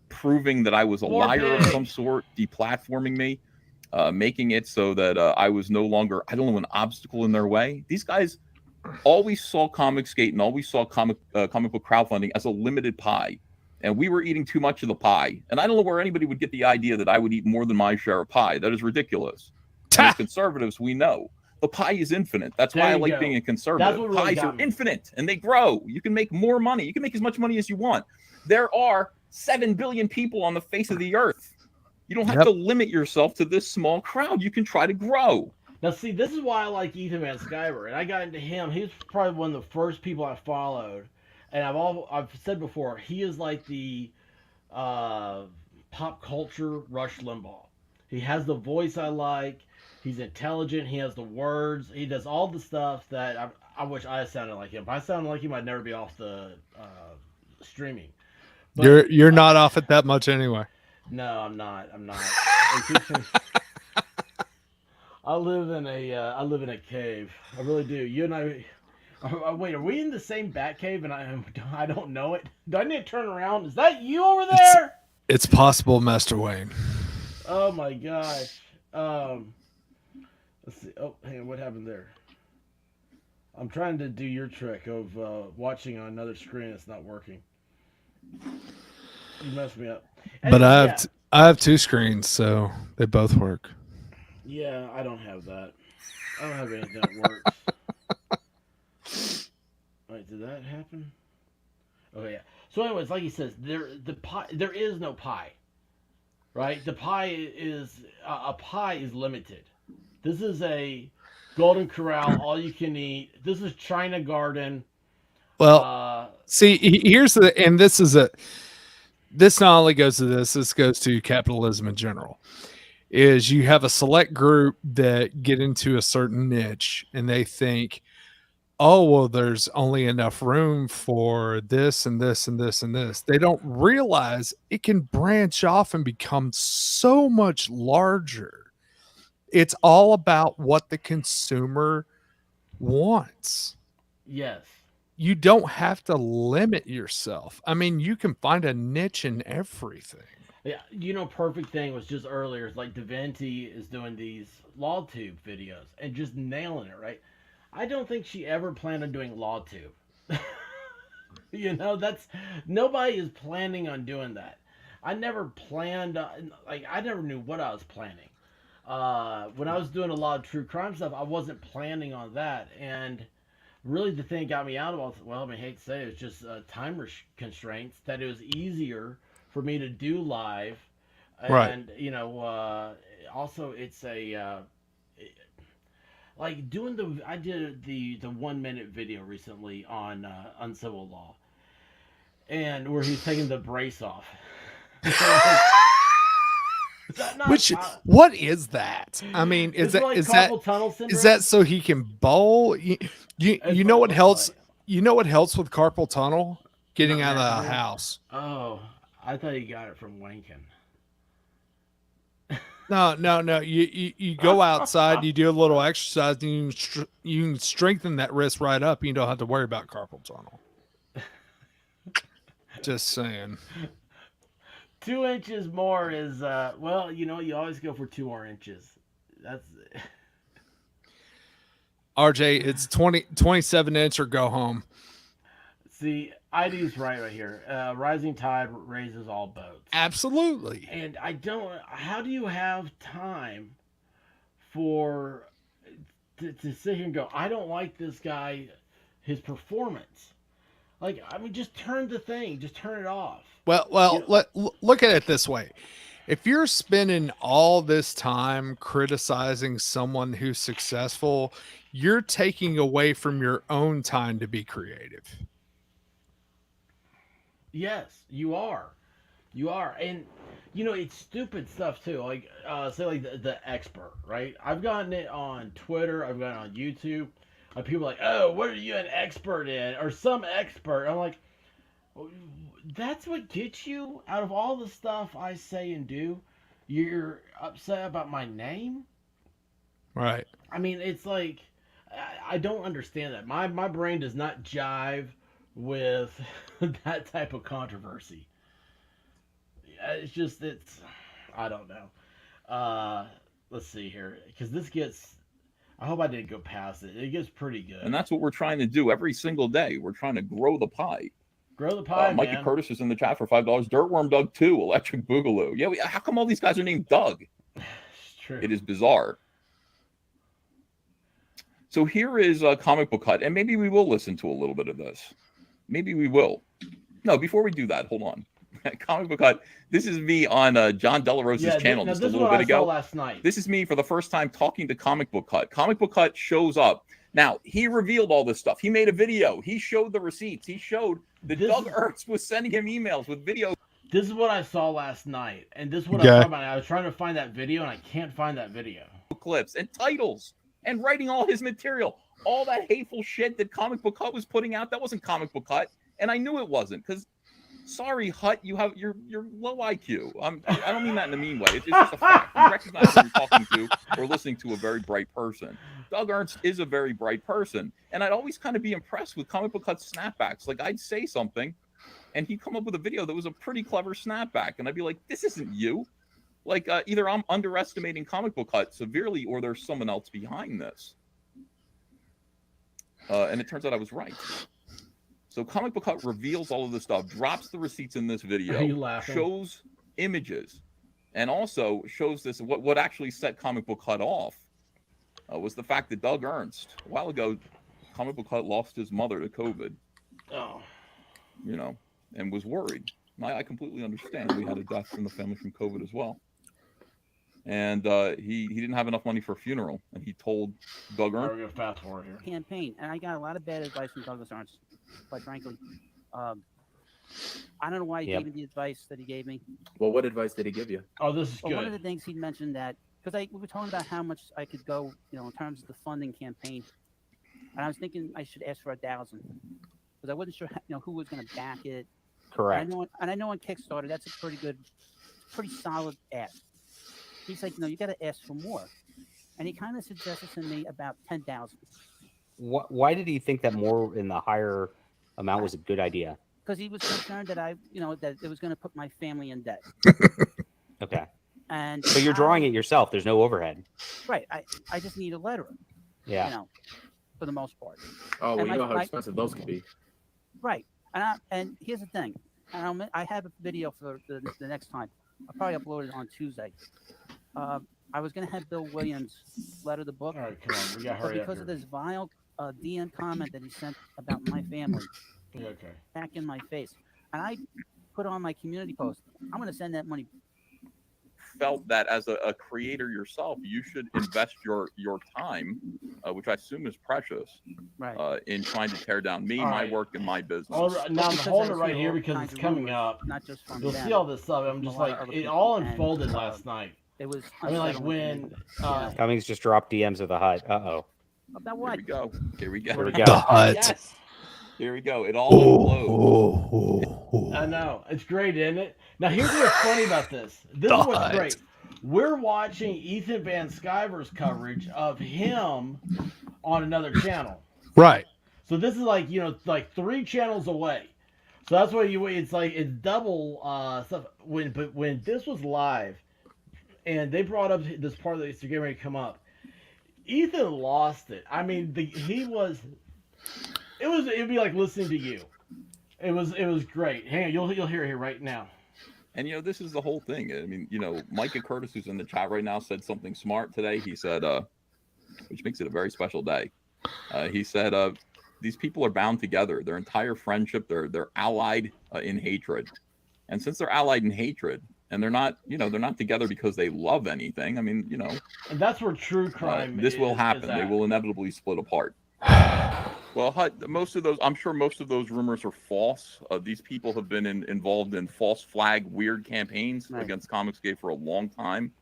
proving that I was a liar of some sort, deplatforming me, making it so that I was no longer, an obstacle in their way. These guys always saw Comicsgate and always saw comic book crowdfunding as a limited pie. and we were eating too much of the pie. And I don't know where anybody would get the idea that I would eat more than my share of pie. That is ridiculous. And as conservatives, we know the pie is infinite. That's why I like being a conservative. Really pies are infinite and they grow. You can make more money. You can make as much money as you want. There are 7 billion people on the face of the earth. You don't have to limit yourself to this small crowd. You can try to grow. Now, see, this is why I like Ethan Van Sciver, and I got into him. He was probably one of the first people I followed, and I've said before, he is like the pop culture Rush Limbaugh. He has the voice I like. He's intelligent. He has the words. He does all the stuff that I wish I sounded like him. If I sounded like him, I'd never be off the streaming. But, you're not off it that much anyway. No, I'm not. I live in a cave. I really do. You and I. Wait, are we in the same bat cave? And I don't know it. Do I need to turn around? Is that you over there? It's possible, Master Wayne. Oh my gosh. Let's see. Oh, hang on. What happened there? I'm trying to do your trick of watching on another screen. It's not working. You messed me up. Anyway, but I have 2 screens, so they both work. Yeah, I don't have that. I don't have anything that works. Wait, did that happen? Oh yeah. So, anyways, like he says, there is no pie, right? The pie is a pie is limited. This is a Golden Corral, all you can eat. This is China Garden. Well, see, here's this not only goes to this goes to capitalism in general. Is you have a select group that get into a certain niche and they think, oh, well, there's only enough room for this and this and this and this. They don't realize it can branch off and become so much larger. It's all about what the consumer wants. Yes. You don't have to limit yourself. I mean, you can find a niche in everything. Yeah, perfect thing was just earlier. It's like DaVinci is doing these LawTube videos and just nailing it, right? I don't think she ever planned on doing LawTube. That's nobody is planning on doing that. I never planned, I never knew what I was planning. When I was doing a lot of true crime stuff, I wasn't planning on that. And really the thing that got me out of it, well, I hate to say it, it's just time constraints, that it was easier for me to do live. Right. And, also it's a, I did the 1 minute video recently on Uncivil Law, and where he's taking the brace off. What is that? I mean, is that so he can bowl? You know what helps? You know what helps with carpal tunnel? Getting out of the house. Oh, I thought you got it from wanking. No. You go outside, you do a little exercise, and you can strengthen that wrist right up. You don't have to worry about carpal tunnel. Just saying. 2 inches more is you always go for 2 more inches. That's RJ, it's 27 inch or go home. See, ID's right here. Rising tide raises all boats. Absolutely. And how do you have time to sit here and go, I don't like this guy, his performance. Just turn the thing, just turn it off. Well, look at it this way. If you're spending all this time criticizing someone who's successful, you're taking away from your own time to be creative. Yes, you are. And, it's stupid stuff too. Say the expert, right? I've gotten it on Twitter. I've gotten it on YouTube. People are like, oh, what are you an expert in? Or some expert. I'm like, that's what gets you out of all the stuff I say and do? You're upset about my name? Right. It's like, I don't understand that. My brain does not jive with that type of controversy. I don't know. Let's see here. Because I hope I didn't go past it. It gets pretty good. And that's what we're trying to do every single day. We're trying to grow the pie. Grow the pie, Mikey man. Curtis is in the chat for $5. Dirtworm Doug 2, Electric Boogaloo. Yeah, how come all these guys are named Doug? It's true. It is bizarre. So here is a comic book hut, and maybe we will listen to a little bit of this. Maybe we will. No, before we do that, hold on. Comic book hut. This is me on John Delarosa's channel just a little bit ago. Last night. This is me for the first time talking to Comic Book Hut. Comic Book Hut shows up. Now, he revealed all this stuff. He made a video. He showed the receipts. He showed that Doug Ernst was sending him emails with videos. This is what I saw last night. And this is what I was talking about. I was trying to find that video, and I can't find that video. Clips and titles and writing all his material. All that hateful shit that Comic Book Hut was putting out, that wasn't Comic Book Hut. And I knew it wasn't, because sorry, Hut, you're low IQ. I don't mean that in a mean way. It's just a fact. You recognize that you're talking to or listening to a very bright person. Doug Ernst is a very bright person, and I'd always kind of be impressed with Comic Book Hut's snapbacks. Like, I'd say something, and he'd come up with a video that was a pretty clever snapback, and I'd be like, "This isn't you." Like, either I'm underestimating Comic Book Hut severely, or there's someone else behind this. And it turns out I was right. So Comic Book Hut reveals all of this stuff, drops the receipts in this video, shows images, and also shows this. What actually set Comic Book Hut off was the fact that Doug Ernst, a while ago, Comic Book Hut lost his mother to COVID. Oh. You know, and was worried. I completely understand. We had a death in the family from COVID as well. And he didn't have enough money for a funeral, and he told Doug Ernst. We're gonna fast forward here. Campaign, and I got a lot of bad advice from Douglas Ernst, quite frankly. I don't know why he gave me the advice that he gave me. Well, what advice did he give you? Oh, this is good. good. One of the things he mentioned that, because we were talking about how much I could go, in terms of the funding campaign, and I was thinking I should ask for 1,000, because I wasn't sure, who was going to back it. Correct. And I know on Kickstarter that's a pretty solid ask. He's like, you got to ask for more, and he kind of suggested to me about 10,000. Why did he think that more in the higher amount was a good idea? Because he was concerned that that it was going to put my family in debt. Okay. And so you're drawing it yourself. There's no overhead. Right. I just need a letterer. Yeah. For the most part. Oh, well, you know how expensive those can be. Right. And here's the thing. And I have a video for the next time. I'll probably upload it on Tuesday. I was going to have Bill Williams letter the book. All right, come on. We got to hurry up. Because of this vile DM comment that he sent about my family. Okay. Back in my face. And I put on my community post, I'm going to send that money. Felt that as a creator yourself, you should invest your time, which I assume is precious, right, in trying to tear down me, my work, and my business. Now I'm holding it right here because it's coming up. Not just from You'll see all this stuff. I'm just like, it all unfolded last night. It was. I mean, like when Cummings just dropped DMs of the Hut. Uh-oh. About what? Here we go. Here we go. The Hut. Yes. Here we go. It all implodes. I know. It's great, isn't it? Now, here's what's funny about this. This is what's great. We're watching Ethan Van Sciver's coverage of him on another channel. Right. So this is like, like 3 channels away. So that's why it's double stuff. When this was live and they brought up this part that it's getting ready to come up, Ethan lost it. I mean, it'd be like listening to you. It was great. Hang on, you'll hear it here right now. And this is the whole thing. I mean, Micah Curtis, who's in the chat right now, said something smart today. He said, which makes it a very special day. He said, these people are bound together. Their entire friendship, they're allied in hatred. And since they're allied in hatred, and they're not together because they love anything. I mean, And that's where true crime. This will happen. They will inevitably split apart. Well, I'm sure most of those rumors are false. These people have been involved in false flag, weird campaigns against Comicsgate for a long time.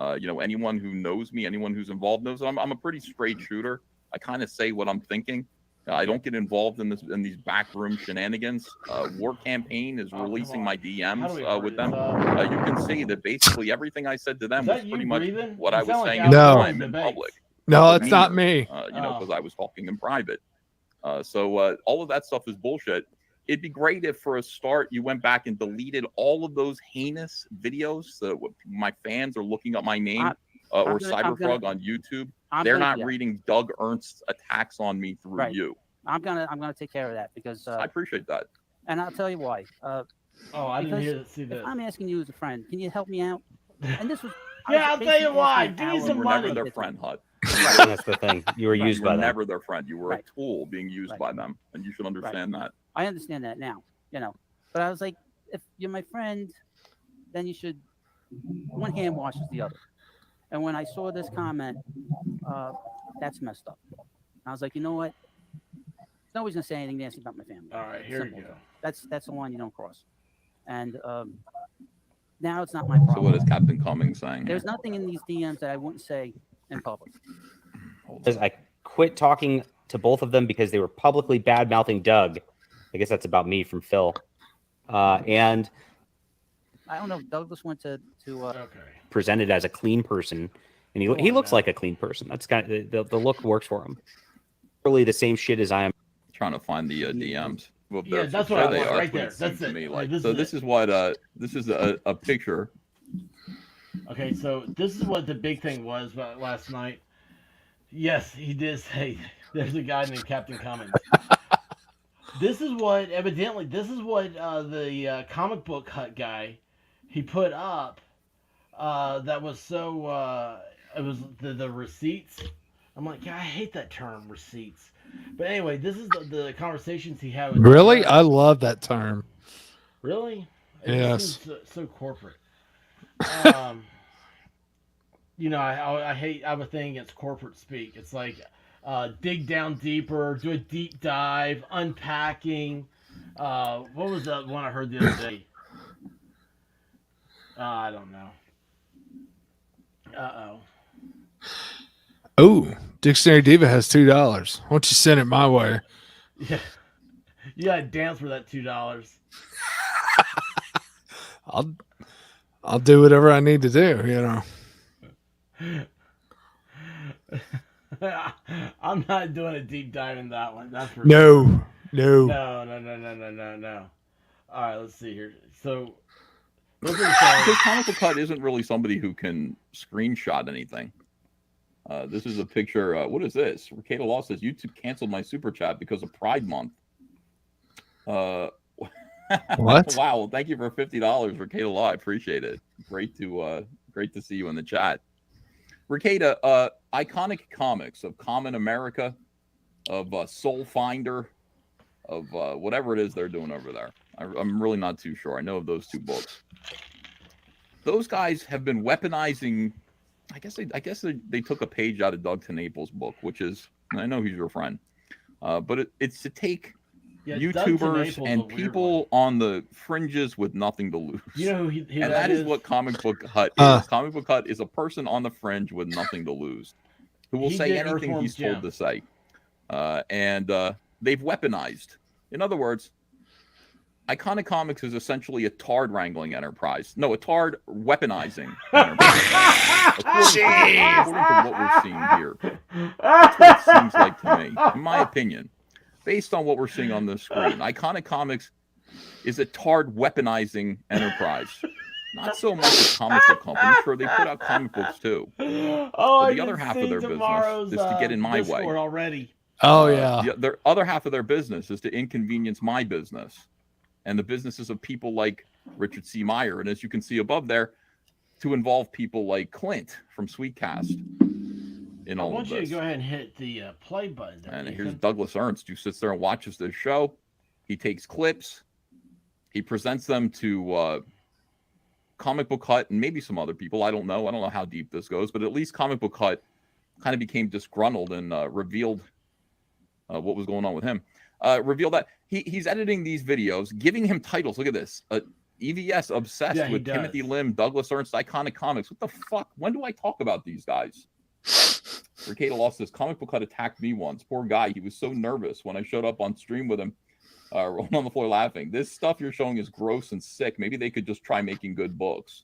Anyone who knows me, anyone who's involved knows I'm a pretty straight shooter. I kind of say what I'm thinking. I don't get involved in these backroom shenanigans. War Campaign is releasing my DMs with them. You can see that basically everything I said to them was pretty much what I was saying at the time in public. No, it's not me. Because I was talking in private. So all of that stuff is bullshit. It'd be great if, for a start, you went back and deleted all of those heinous videos. So my fans are looking up my name or Cyberfrog on YouTube. They're not reading Doug Ernst's attacks on me through you. I'm gonna take care of that because I appreciate that. And I'll tell you why. Oh, I didn't Because see if that. I'm asking you as a friend, can you help me out? And this was. Yeah, I'll tell you why. Give me You some were money. never their friend, Hut. That's the thing. You were You used were by them. never their friend. You were Right. a tool being used Right. by them, and you should understand that. I understand that now, But I was like, if you're my friend, then you should. One hand washes the other. And when I saw this comment, that's messed up. I was like, you know what? Nobody's gonna say anything nasty about my family. All right, here Simple. you go. That's the line you don't cross. And now it's not my problem. So what is Captain Cummings saying? There's nothing in these DMs that I wouldn't say in public. Says, I quit talking to both of them because they were publicly bad mouthing Doug. I guess that's about me from Phil. And I don't know. Douglas went to Okay. presented as a clean person, and he looks like a clean person. That's kind of the look works for him. Really, the same shit as I am. Trying to find the DMs. Well, Yeah, there- that's there what I they want are. right That's what there. it That's seemed to it. me Like, like. this So is this it. is what this is a picture. Okay, so this is what the big thing was last night. Yes, he did say there's a guy named Captain Cummings. This is what the comic book hut guy he put up. That was so it was the receipts. I'm like, yeah, I hate that term, receipts. But anyway, this is the conversations he had with Really? Doug. I love that term. Really? It Yes. seems so corporate. I hate. I have a thing against corporate speak. It's like dig down deeper, do a deep dive, unpacking. What was that one I heard the other day? I don't know. Oh, Dictionary Diva has $2. Why don't you send it my way? Yeah. You gotta dance for that $2. I'll do whatever I need to do. I'm not doing a deep dive in that one. That's for No. No. All right, let's see here. So, Because Comic Book Hut isn't really somebody who can screenshot anything. This is a picture. What is this? Ricada Law says YouTube canceled my super chat because of Pride Month. What? Wow. Well, thank you for $50, Ricada Law. I appreciate it. Great to see you in the chat. Ricada, iconic comics of Common America, of Soul Finder, of whatever it is they're doing over there. I'm really not too sure. I know of those two books. Those guys have been weaponizing. I guess they took a page out of Doug TeNaples' book, which is, I know he's your friend, but it's to take YouTubers and people on the fringes with nothing to lose. You know who and that is what Comic Book Hut is. Comic Book Hut is a person on the fringe with nothing to lose, who will say anything he's told to say. And they've weaponized. In other words, Iconic Comics is essentially a tard wrangling enterprise. No, a tard weaponizing enterprise. according to what we're seeing here. That's what it seems like to me, in my opinion. Based on what we're seeing on the screen, Iconic Comics is a tard weaponizing enterprise. Not so much a comic book company. Sure, they put out comic books too. But the other half of their business is to get in my way. Already. Oh, yeah. The other half of their business is to inconvenience my business and the businesses of people like Richard C. Meyer. And as you can see above there, to involve people like Clint from Sweetcast in all of this. I want you to go ahead and hit the play button. And here's Douglas Ernst, who sits there and watches this show. He takes clips. He presents them to Comic Book Hut and maybe some other people. I don't know. I don't know how deep this goes, but at least Comic Book Hut kind of became disgruntled and revealed what was going on with him. Revealed that he's editing these videos, giving him titles. Look at this. EVS obsessed with Timothy Lim, Douglas Ernst, Iconic Comics. What the fuck? When do I talk about these guys? Ricada lost this. Comic Book Hut attacked me once. Poor guy. He was so nervous when I showed up on stream with him, rolling on the floor laughing. This stuff you're showing is gross and sick. Maybe they could just try making good books.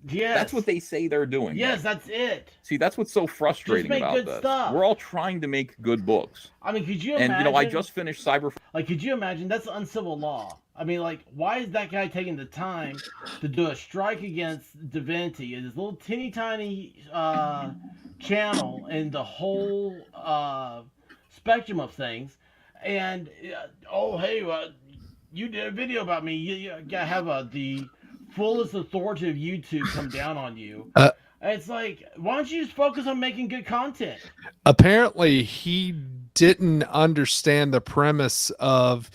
Yes. That's what they say they're doing. Yes, that's it. See, that's what's so frustrating about this. Stuff. We're all trying to make good books. I mean, could you imagine? And, I just finished Cyber... Like, could you imagine? That's Uncivil Law. I mean, like, why is that guy taking the time to do a strike against Divinity? This little teeny tiny channel and the whole spectrum of things. And, you did a video about me. You gotta have the fullest authority of YouTube come down on you. It's like, why don't you just focus on making good content? Apparently, he didn't understand the premise of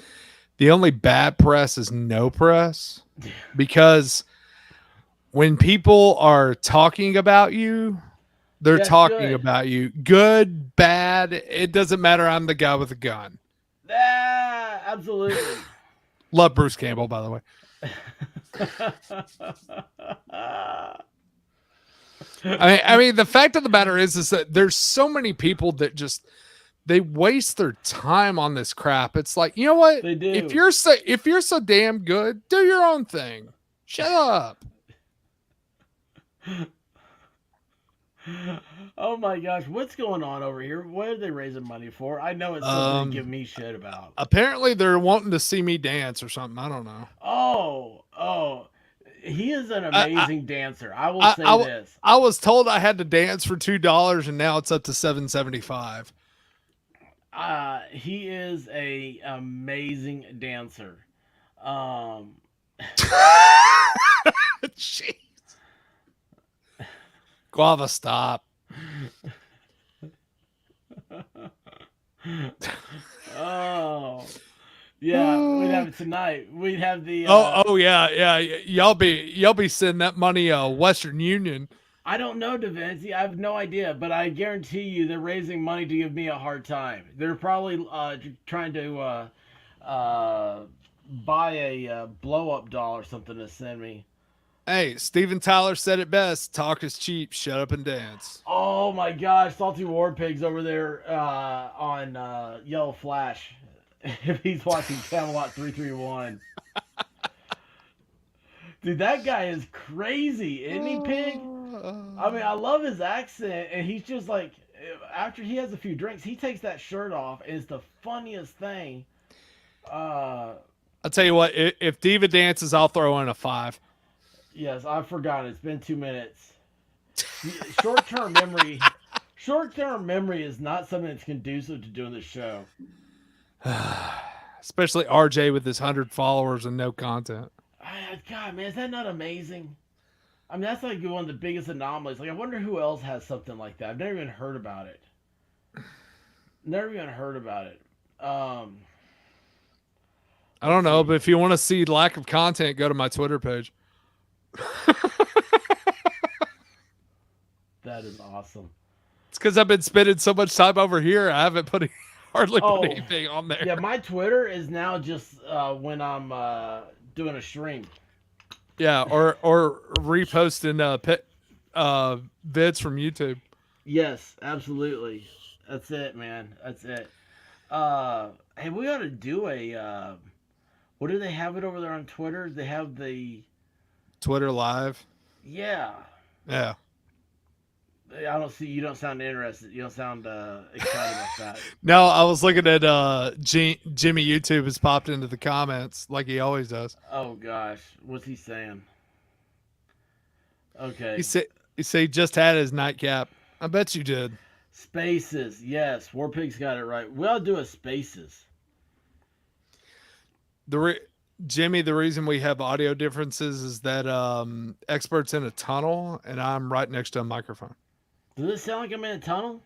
the only bad press is no press, because when people are talking about you, they're talking about you. Good, bad, it doesn't matter. I'm the guy with the gun. Absolutely. Love Bruce Campbell, by the way. I mean, the fact of the matter is that there's so many people that just they waste their time on this crap. It's like, you know what? They do. If you're so damn good, do your own thing. Shut up. Oh my gosh, what's going on over here? What are they raising money for? I know it's something to give me shit about. Apparently, they're wanting to see me dance or something. I don't know. Oh, he is an amazing dancer. I will say this. I was told I had to dance for $2, and now it's up to $7.75. He is a amazing dancer. Jeez. Guava, stop. Oh, yeah, we'd have it tonight. We'd have the. Yeah. Y'all be sending that money Western Union. I don't know, Da Vinci. I have no idea, but I guarantee you they're raising money to give me a hard time. They're probably trying to buy a blow-up doll or something to send me. Hey, Steven Tyler said it best. Talk is cheap. Shut up and dance. Oh my gosh, Salty War Pig's over there on Yellow Flash. If he's watching Camelot 331. Dude, that guy is crazy, isn't he, Pig? I mean, I love his accent, and he's just like, after he has a few drinks, he takes that shirt off, and it's the funniest thing. I'll tell you what, if Diva dances, I'll throw in a 5. Yes, I forgot. It's been 2 minutes. Short-term memory is not something that's conducive to doing this show. Especially RJ with his 100 followers and no content. God, man, is that not amazing? I mean, that's like one of the biggest anomalies. Like, I wonder who else has something like that. I've never even heard about it. I don't know, but if you want to see lack of content, go to my Twitter page. That is awesome. It's because I've been spending so much time over here. I haven't hardly put anything on there. Yeah, my Twitter is now just when I'm doing a stream. Yeah, or reposting vids from YouTube. Yes, absolutely. That's it, man. That's it. Hey, we ought to do a. What do they have it over there on Twitter? They have the Twitter Live. Yeah. Yeah. I don't see. You don't sound interested. You don't sound excited about that. No, I was looking at Jimmy YouTube has popped into the comments like he always does. Oh gosh, what's he saying? Okay. He said he just had his nightcap. I bet you did. Spaces, yes. Warpig's got it right. We ought to do a Spaces. Jimmy, the reason we have audio differences is that Expert's in a tunnel and I'm right next to a microphone. Does it sound like I'm in a tunnel?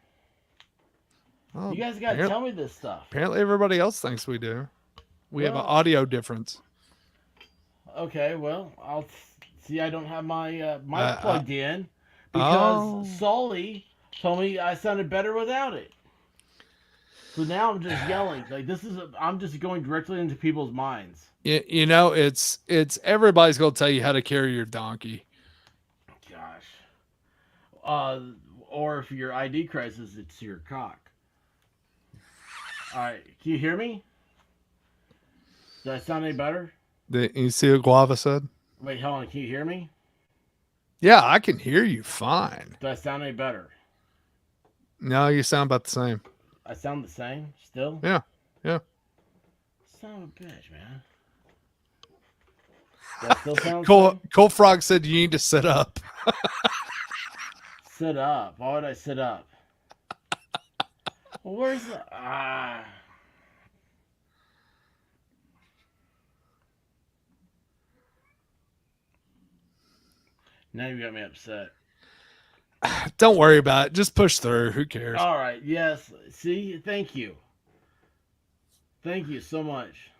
Oh, you guys got to tell me this stuff. Apparently everybody else thinks we do. We have an audio difference. Okay, well, I'll see. I don't have my mic plugged in because Sully told me I sounded better without it. So now I'm just yelling. Like I'm just going directly into people's minds. You know, it's everybody's gonna tell you how to carry your donkey. Gosh. Or if your ID crisis, it's your cock. All right, can you hear me? Does that sound any better? You see what Guava said? Wait, hold on. Can you hear me? Yeah, I can hear you fine. Does that sound any better? No, you sound about the same. I sound the same still? Yeah. Son of a bitch, man. That still sounds Cole Frog said you need to sit up. Sit up? Why would I sit up? Well, where's the... Now you got me upset. Don't worry about it. Just push through. Who cares? All right. Yes. See, thank you. Thank you so much.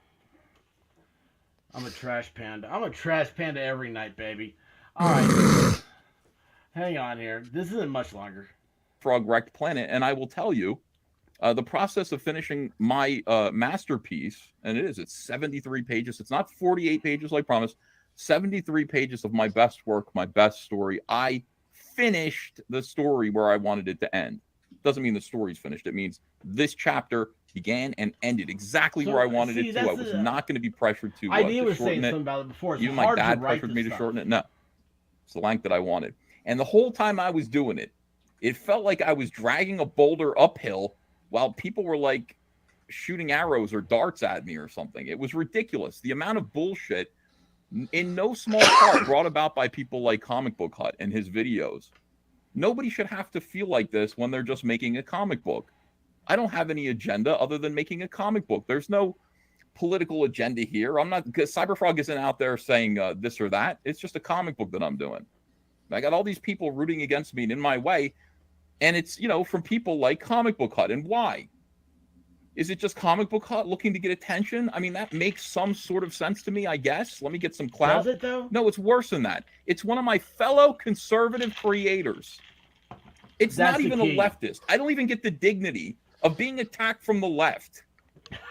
I'm a trash panda. I'm a trash panda every night, baby. All right. Hang on here. This isn't much longer. Frog wrecked planet, and I will tell you, the process of finishing my masterpiece, and it's 73 pages. It's not 48 pages like promised. 73 pages of my best work, my best story. I finished the story where I wanted it to end. Doesn't mean the story's finished. It means this chapter began and ended exactly where I wanted it to. I was not going to be pressured to shorten it. About it before. Even my dad pressured me to shorten it. No, it's the length that I wanted. And the whole time I was doing it, it felt like I was dragging a boulder uphill while people were like shooting arrows or darts at me or something. It was ridiculous. The amount of bullshit, in no small part, brought about by people like Comic Book Hut and his videos. Nobody should have to feel like this when they're just making a comic book. I don't have any agenda other than making a comic book. There's no political agenda here. I'm not, because Cyberfrog isn't out there saying this or that. It's just a comic book that I'm doing. I got all these people rooting against me and in my way. And it's, from people like Comic Book Hut. And why? Is it just Comic Book Hut looking to get attention? I mean, that makes some sort of sense to me, I guess. Let me get some clout. Does it, though? No, it's worse than that. It's one of my fellow conservative creators. It's not even a leftist. I don't even get the dignity of being attacked from the left.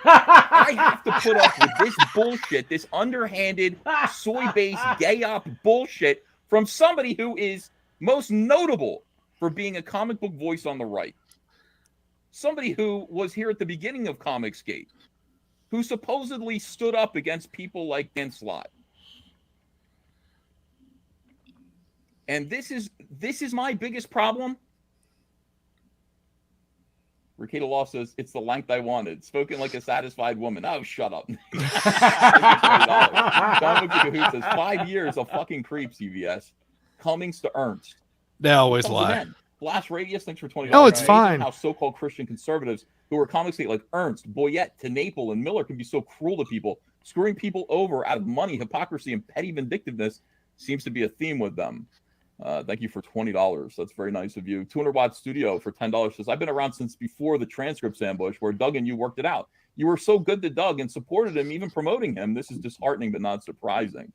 I have to put up with this bullshit, this underhanded, soy-based, gay-op bullshit from somebody who is most notable for being a comic book voice on the right. Somebody who was here at the beginning of Comicsgate, who supposedly stood up against people like Dan Slott. And this is my biggest problem. Ricada Law says, it's the length I wanted. Spoken like a satisfied woman. Oh, shut up. Comic Book Cahoot says, 5 years of fucking creep, CVS. Cummings to Ernst. They always lie. Again. Blast Radius, thanks for $20. No, it's fine. How so-called Christian conservatives who are Comicsgate like Ernst, Boyette, TeNapel, and Miller can be so cruel to people, screwing people over out of money, hypocrisy, and petty vindictiveness seems to be a theme with them. Thank you for $20. That's very nice of you. 200-watt studio for $10 says, I've been around since before the transcripts ambush where Doug and you worked it out. You were so good to Doug and supported him, even promoting him. This is disheartening but not surprising.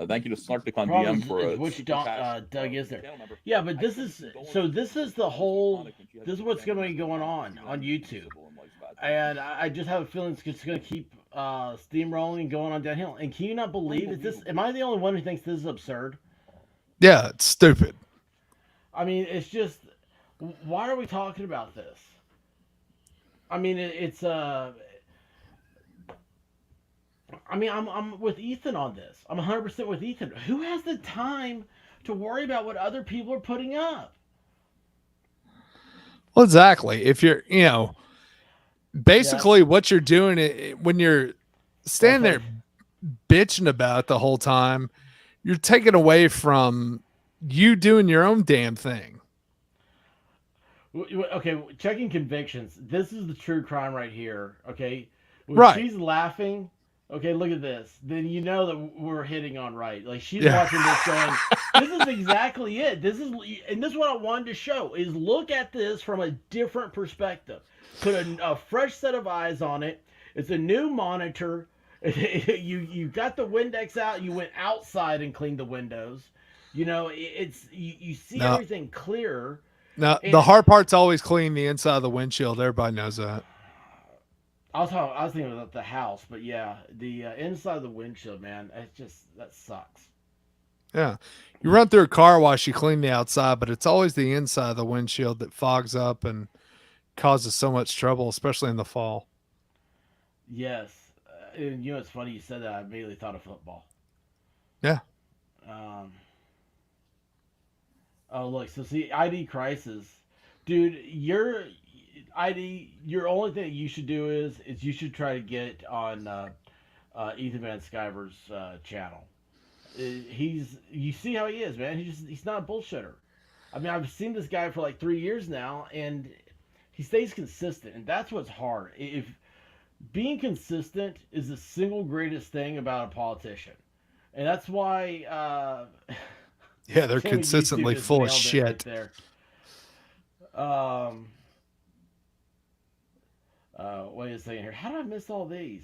Thank you to Snarktic on DM for which Doug is there. Yeah, but this is the whole. This is what's going to be going on YouTube, and I just have a feeling it's just going to keep steamrolling and going on downhill. And can you not believe it? Am I the only one who thinks this is absurd? Yeah, it's stupid. I mean, it's just, why are we talking about this? I mean, I'm with Ethan on this. I'm 100% with Ethan. Who has the time to worry about what other people are putting up? Well, exactly. If you're, basically what you're doing when you're standing there bitching about it the whole time, you're taking away from you doing your own damn thing. Okay, checking convictions. This is the true crime right here. Okay, when right. She's laughing. Okay, look at this. Then you know that we're hitting on right. Like she's watching this going, this is exactly it. This is what I wanted to show is look at this from a different perspective. Put a fresh set of eyes on it. It's a new monitor. You got the Windex out. You went outside and cleaned the windows. You see everything clear. Now the hard part's always clean the inside of the windshield. Everybody knows that. I was thinking about the house, but yeah, the inside of the windshield, man, that sucks. Yeah, you run through a car wash, you clean the outside, but it's always the inside of the windshield that fogs up and causes so much trouble, especially in the fall. Yes. And it's funny you said that. I immediately thought of football. Yeah. Oh, look. So, see, ID Crisis. Dude, your only thing you should do is you should try to get on Ethan Van Sciver's channel. You see how he is, man. He's not a bullshitter. I mean, I've seen this guy for like 3 years now, and he stays consistent, and that's what's hard. If being consistent is the single greatest thing about a politician. And that's why Yeah, they're Tammy consistently YouTube just full of nailed it shit. right there. Wait a second here. How did I miss all these?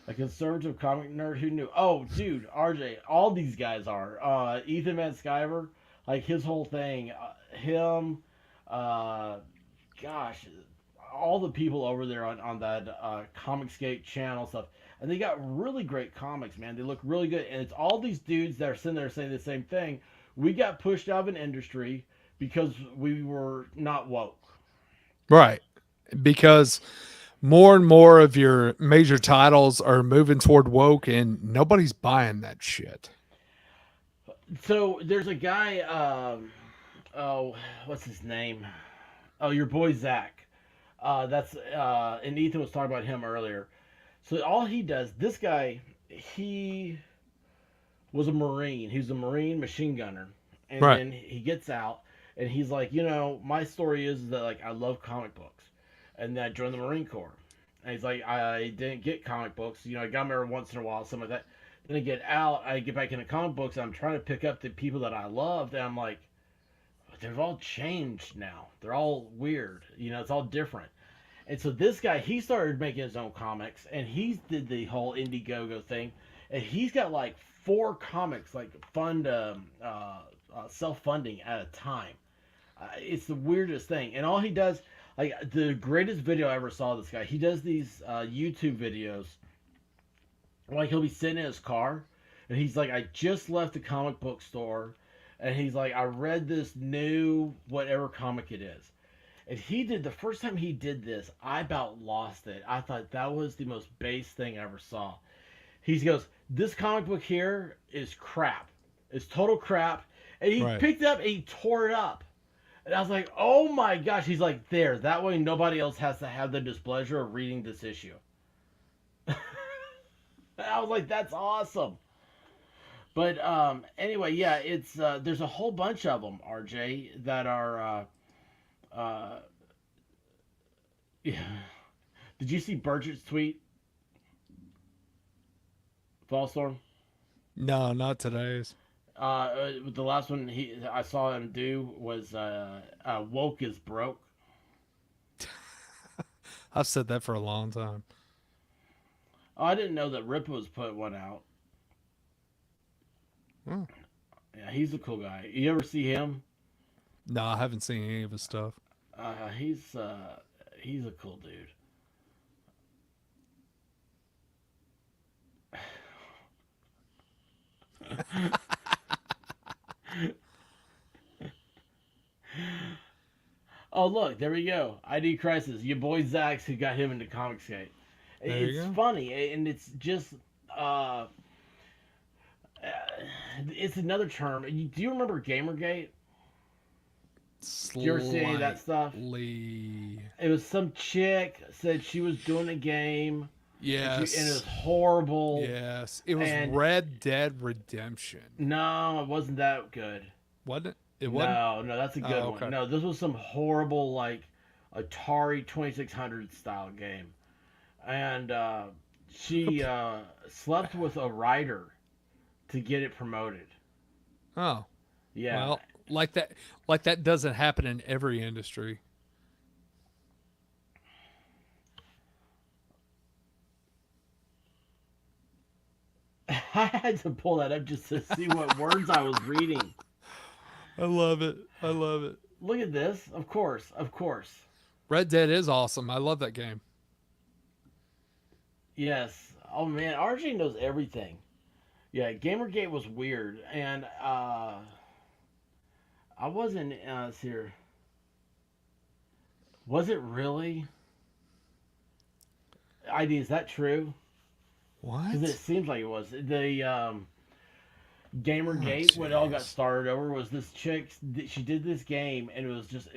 A conservative comic nerd who knew. Oh, dude, RJ, all these guys are. Ethan Van Sciver, like his whole thing. Him, gosh, all the people over there on that Comicsgate channel stuff. And they got really great comics, man. They look really good. And it's all these dudes that are sitting there saying the same thing. We got pushed out of an industry because we were not woke. Right. Because more and more of your major titles are moving toward woke and nobody's buying that shit. So there's a guy, oh, what's his name? Oh, your boy Zach. And Ethan was talking about him earlier. So all he does, this guy, he was a Marine. He was a Marine machine gunner. And Right. then he gets out and he's like, my story is that like I love comic books. And then I joined the Marine Corps. And he's like, I didn't get comic books. I got them every once in a while, something like that. Then I get out, I get back into comic books, and I'm trying to pick up the people that I loved, and I'm like, they've all changed now. They're all weird. It's all different. And so this guy, he started making his own comics, and he did the whole Indiegogo thing, and he's got like 4 comics, like self-funding at a time. It's the weirdest thing. And all he does, like the greatest video I ever saw of this guy, he does these YouTube videos. Like he'll be sitting in his car and he's like, I just left the comic book store and he's like, I read this new whatever comic it is. And the first time he did this, I about lost it. I thought that was the most base thing I ever saw. He goes, this comic book here is crap. It's total crap. And he picked it up and he tore it up. And I was like, oh my gosh. He's like, there. That way nobody else has to have the displeasure of reading this issue. I was like, that's awesome. But anyway, yeah, it's there's a whole bunch of them, RJ, that are yeah. Did you see Burgett's tweet? Fallstorm? No, not today's. The last one I saw him do was woke is broke. I've said that for a long time. Oh, I didn't know that Rip was put one out. Hmm. Yeah, he's a cool guy. You ever see him? No, I haven't seen any of his stuff. He's a cool dude. Oh, look, there we go. ID Crisis. Your boy Zach's who got him into Comicsgate. It's funny, and it's just it's another term. Do you remember Gamergate? Did you ever see any of that stuff? It was some chick said she was doing a game. Yes. And it was horrible. Yes. It was Red Dead Redemption. No, it wasn't that good. Wasn't it? It wasn't? No, that's a good one. No, this was some horrible, like, Atari 2600 style game. And she slept with a writer to get it promoted. Oh. Yeah. Well, like that doesn't happen in every industry. I had to pull that up just to see what words I was reading. I love it. I love it. Look at this. Of course. Red Dead is awesome. I love that game. Yes. Oh, man. RJ knows everything. Yeah, Gamergate was weird. And I wasn't here. Was it really? ID, is that true? What? Because it seems like it was. The Gamergate, when it all got started over, was this chick. She did this game, and it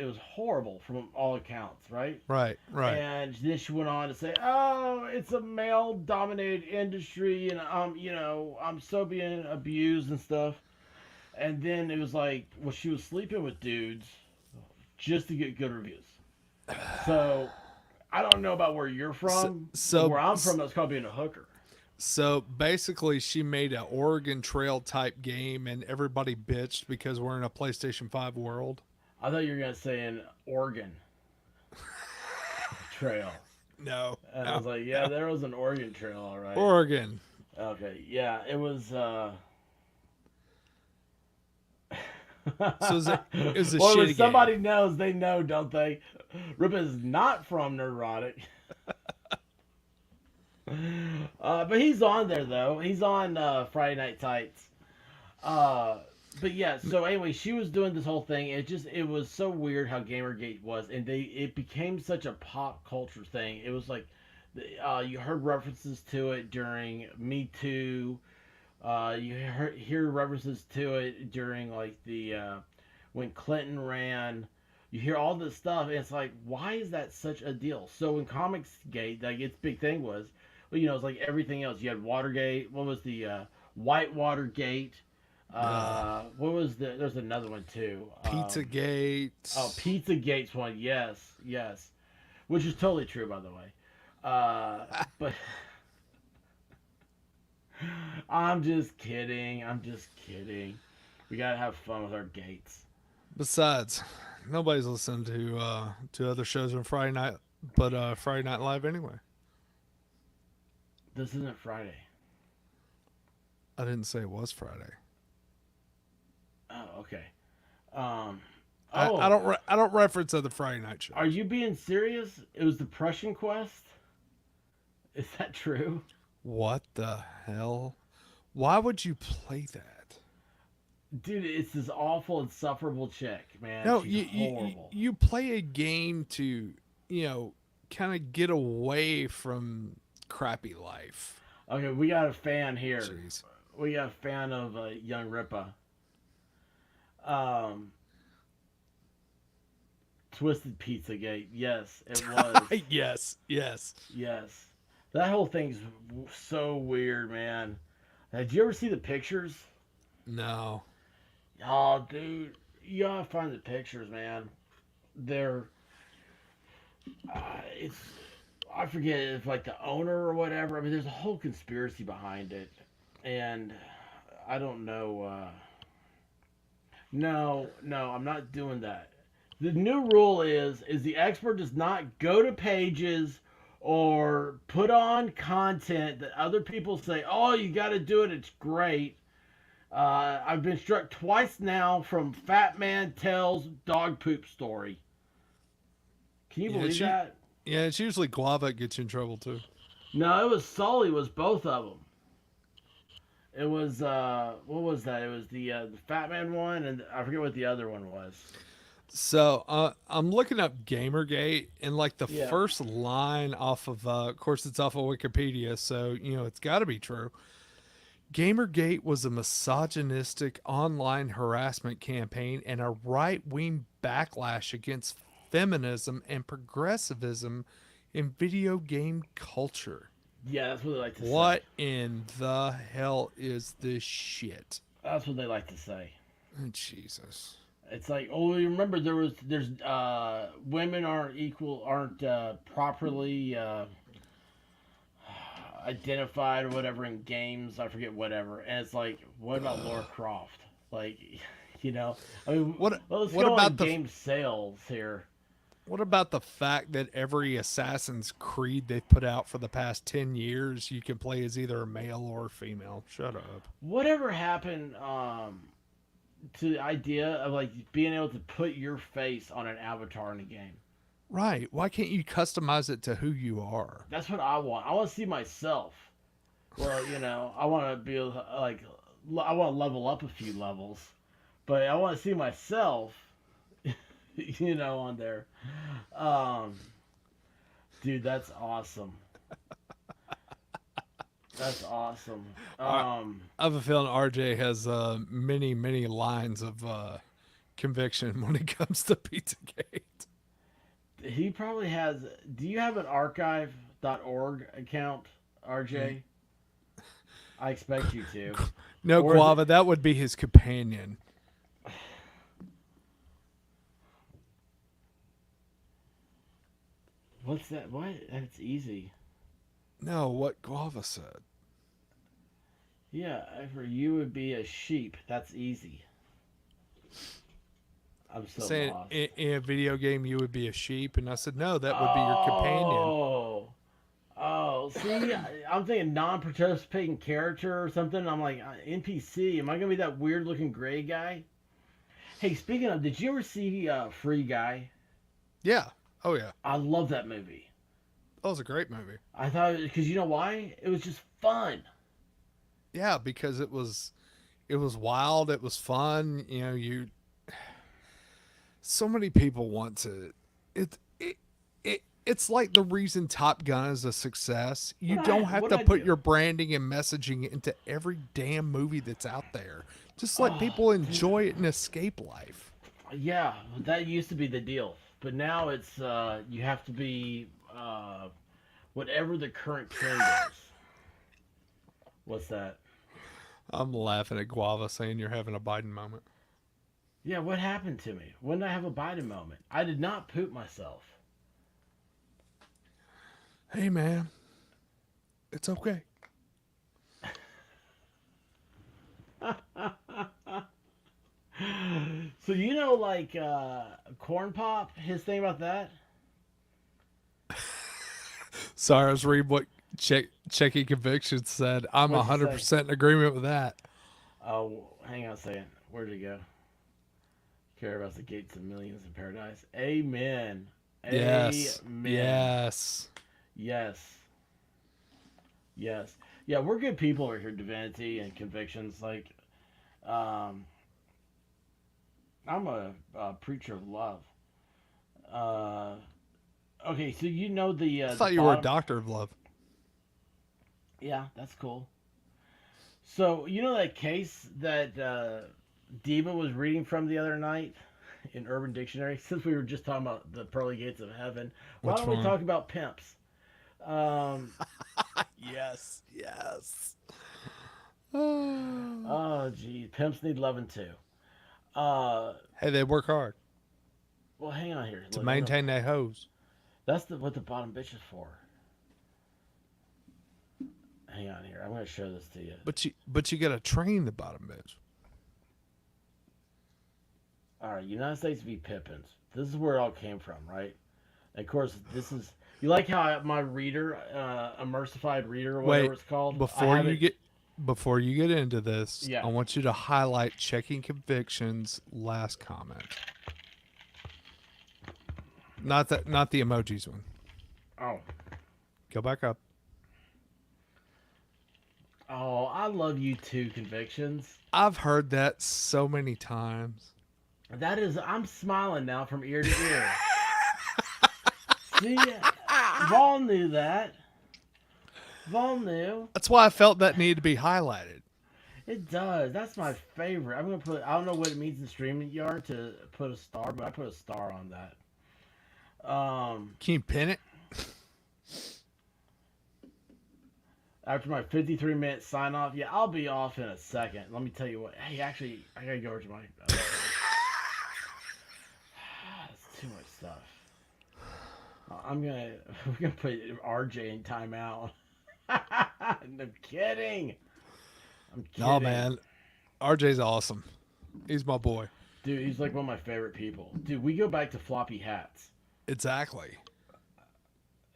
was horrible from all accounts, right? Right. And then she went on to say, "Oh, it's a male-dominated industry, and I'm so being abused and stuff." And then it was like, well, she was sleeping with dudes just to get good reviews. So I don't know about where you're from. So where I'm from, that's called being a hooker. So basically, she made an Oregon Trail type game, and everybody bitched because we're in a PlayStation 5 world. I thought you were gonna say an Oregon Trail. No, And I was like, yeah, there was an Oregon Trail, all right. Oregon. Okay, yeah, it was. So is it was a well, shitty if somebody game. knows, they know, don't they? Rip is not from Neurotic. But he's on there though. He's on Friday Night Tights. But yeah. So anyway, she was doing this whole thing. It was so weird how GamerGate was, and it became such a pop culture thing. It was like, you heard references to it during Me Too. Hear references to it during like the when Clinton ran. You hear all this stuff, and it's like, why is that such a deal? So in Comicsgate, like its big thing was, well, it's like everything else. You had Watergate. What was the Whitewater Gate? What was there's another one too. Pizzagate. Pizzagate's one. Yes, yes, which is totally true, by the way. But I'm just kidding. We gotta have fun with our gates. Besides, nobody's listening to other shows on Friday night, but Friday Night Live anyway. This isn't Friday. I didn't say it was Friday. Oh, okay. I don't reference other Friday night shows. Are you being serious? It was the Prussian Quest? Is that true? What the hell? Why would you play that? Dude, it's this awful, insufferable chick, man. No, She's horrible. you play a game to, kind of get away from crappy life. Okay, we got a fan here. Jeez. We got a fan of Young Rippa. Twisted Pizzagate. Yes, it was. Yes. That whole thing's so weird, man. Did you ever see the pictures? No. Oh, dude, you gotta find the pictures, man. They're, I forget if like the owner or whatever. I mean, there's a whole conspiracy behind it, and I don't know. No, I'm not doing that. The new rule is the expert does not go to pages or put on content that other people say, oh, you got to do it, it's great. I've been struck twice now from Fat Man Tells Dog Poop Story. Can you believe that? Yeah, it's usually Guava that gets you in trouble too. No, it was Sully, was both of them. It was, what was that? It was the Fat Man one, and I forget what the other one was. So I'm looking up Gamergate, and like the first line off of course it's off of Wikipedia, so it's got to be true. Gamergate was a misogynistic online harassment campaign and a right-wing backlash against feminism and progressivism in video game culture. Yeah, that's what they like to say. What in the hell is this shit? That's what they like to say. Oh, Jesus. It's like, oh, you remember there's women aren't properly identified or whatever in games. I forget whatever. And it's like, what about Lara Croft? Like, I mean, let's go about game sales here. What about the fact that every Assassin's Creed they've put out for the past 10 years, you can play as either a male or a female? Shut up. Whatever happened to the idea of like being able to put your face on an avatar in a game? Right. Why can't you customize it to who you are? That's what I want. I want to see myself. Well, I want to be like, I want to level up a few levels, but I want to see myself, on there. Dude, that's awesome. That's awesome. I have a feeling RJ has many, many lines of conviction when it comes to Pizzagate. He probably has. Do you have an archive.org account, RJ? I expect you to. No, Guava, that would be his companion. What's that? What? That's easy. No, what Guava said. Yeah, for you would be a sheep. That's easy. I'm so Saying lost. in a video game you would be a sheep, and I said no, that would be your companion. Oh, see, I'm thinking non-participating character or something. I'm like, NPC. Am I gonna be that weird-looking gray guy? Hey, speaking of, did you ever see Free Guy? Yeah. Oh yeah. I love that movie. That was a great movie. I thought because you know why? It was just fun. Yeah, because it was wild. It was fun. You know, so many people want to. It's like the reason Top Gun is a success. You don't have to put your branding and messaging into every damn movie that's out there. Just let people enjoy it and escape life. Yeah, that used to be the deal, but now it's you have to be whatever the current trend is. What's that? I'm laughing at Guava saying you're having a Biden moment. Yeah, what happened to me? When did I have a Biden moment? I did not poop myself. Hey, man. It's okay. So you know, like Corn Pop, his thing about that. Sorry, I was reading what Checky Conviction said. I'm 100% in agreement with that. Oh, hang on a second. Where did he go? Care about the gates of millions in paradise. Amen. Yes. Amen. Yes. Yes. Yes. Yeah, we're good people over here, Divinity and Convictions. Like, I'm a preacher of love. Okay, so you know the. I thought you were a doctor of love. Yeah, that's cool. So you know that case that Diva was reading from the other night in Urban Dictionary. Since we were just talking about the pearly gates of heaven, why don't we talk about pimps? Yes. Yes. Oh, geez, pimps need loving too. Hey, they work hard Well, hang on here. to maintain their hose. That's what the bottom bitch is for. Hang on here. I'm going to show this to you. But you got to train the bottom bitch. All right, United States v. Pippins. This is where it all came from, right? And of course, this is. You like how my reader, immersified reader, or whatever it's called. Before you get into this, Yeah. I want you to highlight Checking Convictions' last comment. Not the emojis one. Oh. Go back up. Oh, I love you too, Convictions. I've heard that so many times. That is, I'm smiling now from ear to ear. See, Vol knew that. Vol knew. That's why I felt that needed to be highlighted. It does. That's my favorite. I'm gonna put. I don't know what it means in StreamYard to put a star, but I put a star on that. Can you pin it? After my 53-minute sign off, yeah, I'll be off in a second. Let me tell you what. Hey, actually, I gotta go over to my. That's too much stuff. We're gonna put RJ in timeout. I'm kidding. No, man. RJ's awesome. He's my boy. Dude, he's like one of my favorite people. Dude, we go back to floppy hats. Exactly.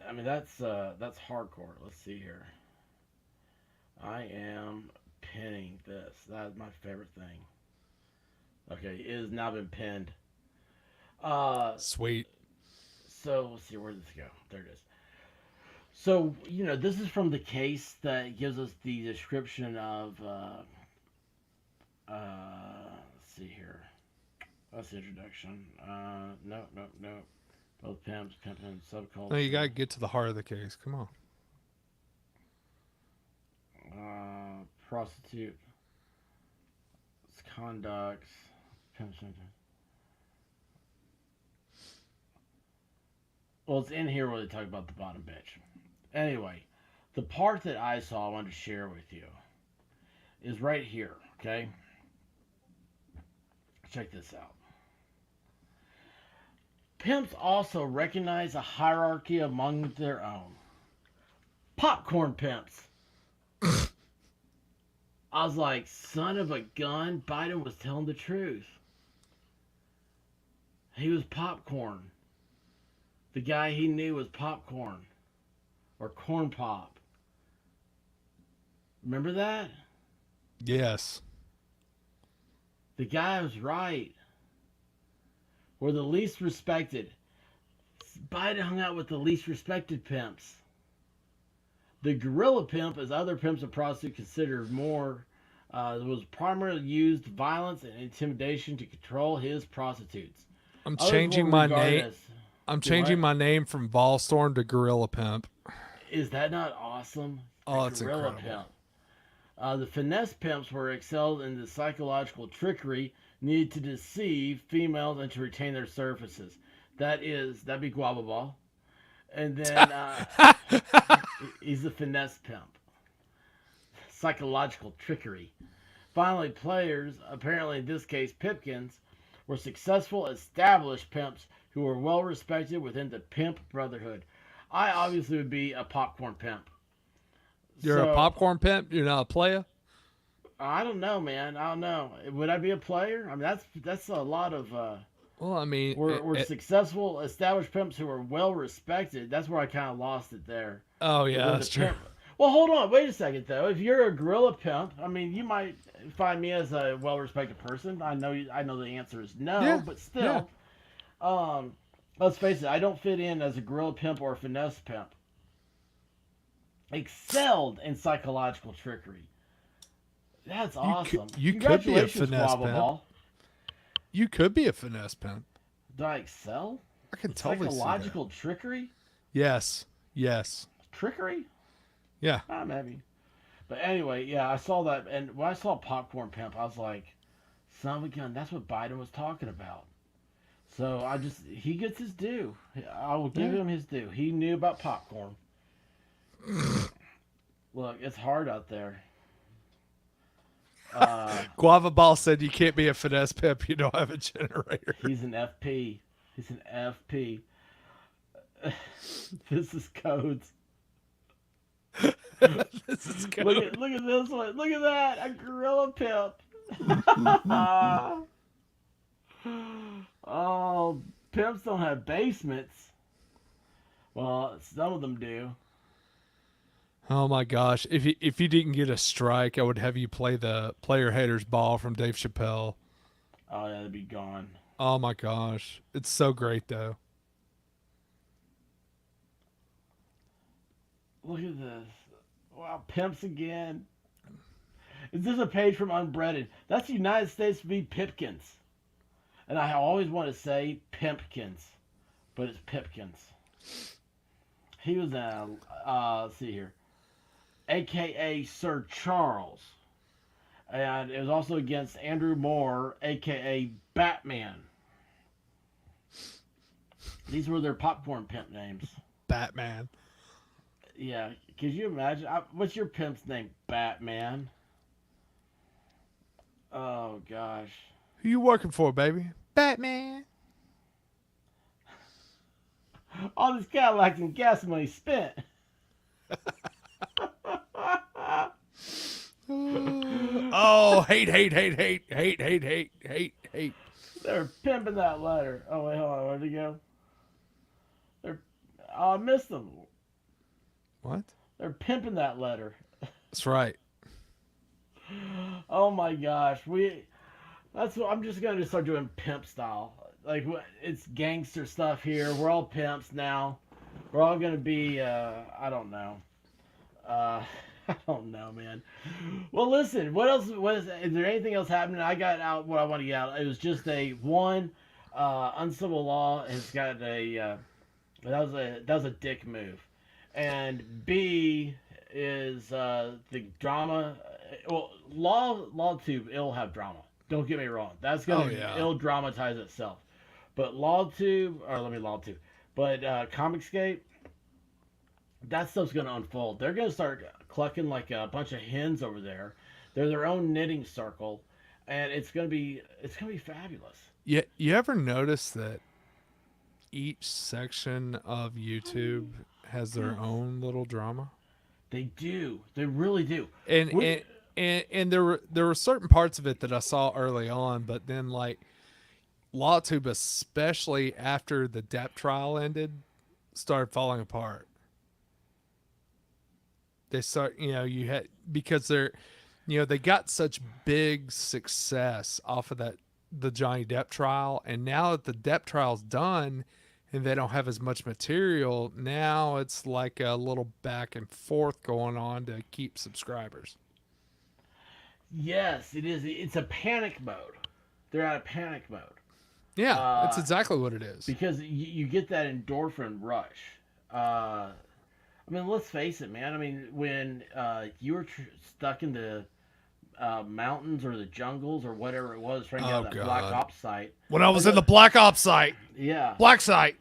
I mean, that's hardcore. Let's see here. I am pinning this. That's my favorite thing. Okay, it has now been pinned. Sweet. So, let's see, where did this go? There it is. So, you know, this is from the case that gives us the description of, let's see here. That's the introduction. No. Both pimps, pimping, subculture. No, you gotta get to the heart of the case. Come on. Prostitute. Conducts. Pimps. Well, it's in here where they talk about the bottom bitch. Anyway, the part that I saw I wanted to share with you is right here, okay? Check this out. Pimps also recognize a hierarchy among their own. Popcorn pimps. I was like, son of a gun, Biden was telling the truth. He was popcorn. The guy he knew was popcorn. Or corn pop. Remember that? Yes. The guy was right. We're the least respected. Biden hung out with the least respected pimps. The gorilla pimp, as other pimps and prostitutes considered more, was primarily used violence and intimidation to control his prostitutes. I'm Others changing were my regarded name. as- I'm Do changing what? my name from Volstorm to Gorilla Pimp. Is that not awesome? Oh, The it's gorilla incredible. pimp. The finesse pimps were excelled in the psychological trickery needed to deceive females and to retain their services. That'd be Guava Ball. And then he's the finesse pimp. Psychological trickery. Finally, players, apparently in this case Pipkins, were successful established pimps who were well respected within the pimp brotherhood. I obviously would be a popcorn pimp. You're a popcorn pimp? You're not a player? I don't know, man. I don't know. Would I be a player? I mean, that's a lot of. Well, I mean, We're successful established pimps who are well respected. That's where I kind of lost it there. oh yeah, Within that's the true. pimp- Well, hold on. Wait a second, though. If you're a gorilla pimp, I mean, you might find me as a well-respected person. I know the answer is no, Yeah, but still, let's face it. I don't fit in as a gorilla pimp or a finesse pimp. Excelled in psychological trickery. That's awesome. you could be a Congratulations, finesse Wobble pimp. Ball. You could be a finesse pimp. Do I excel? I can totally see that. Psychological trickery? Yes. Yes. Trickery? Yeah. Maybe. But anyway, yeah, I saw that, and when I saw Popcorn Pimp, I was like, son of a gun, that's what Biden was talking about. So he gets his due. I will give him his due. He knew about popcorn. Look, it's hard out there. Guava Ball said you can't be a finesse pimp. You don't have a generator. He's an FP. He's an FP. This is codes. This is good. Look at this one. Look at that. A gorilla pimp. Oh, pimps don't have basements. Well, some of them do. Oh my gosh! If you didn't get a strike, I would have you play the Player Haters Ball from Dave Chappelle. Oh yeah, they'd be gone. Oh my gosh, it's so great though. Look at this. Wow, pimps again. Is this a page from Unbreaded? That's United States v. Pipkins. And I always want to say Pimpkins, but it's Pipkins. He was let's see here, a.k.a. Sir Charles. And it was also against Andrew Moore, a.k.a. Batman. These were their popcorn pimp names. Batman. Yeah, could you imagine? What's your pimp's name? Batman. Oh, gosh. Who you working for, baby? Batman. All these Cadillacs and gas money spent. Oh, hate. They're pimping that letter. Oh, wait, hold on. Where'd it go? I missed them. What? They're pimping that letter. That's right. Oh, my gosh. I'm just going to start doing pimp style. Like, it's gangster stuff here. We're all pimps now. We're all going to be, I don't know. I don't know, man. Well, listen, is there anything else happening? I got out what I want to get out. It was just Uncivil Law has got that was a dick move. And B is the drama. Well, LawTube, it'll have drama. Don't get me wrong. That's going to it'll dramatize itself. But LawTube, but Comicscape, that stuff's going to unfold. They're going to start clucking like a bunch of hens over there. They're their own knitting circle, and it's going to be fabulous. Yeah, you ever notice that each section of YouTube has their own little drama? They do. They really do. And and there were certain parts of it that I saw early on, but then like LawTube, especially after the Depp trial ended, started falling apart. They start, you had, because they're, they got such big success off of the Johnny Depp trial, and now that the Depp trial's done and they don't have as much material, now it's like a little back and forth going on to keep subscribers. Yes, it is. It's a panic mode. They're out of panic mode. Yeah, that's exactly what it is. Because you get that endorphin rush. I mean, let's face it, man. I mean, when you were stuck in the mountains or the jungles or whatever it was, trying to get out that Black Ops site. When I was in the Black Ops site. Yeah. Black site.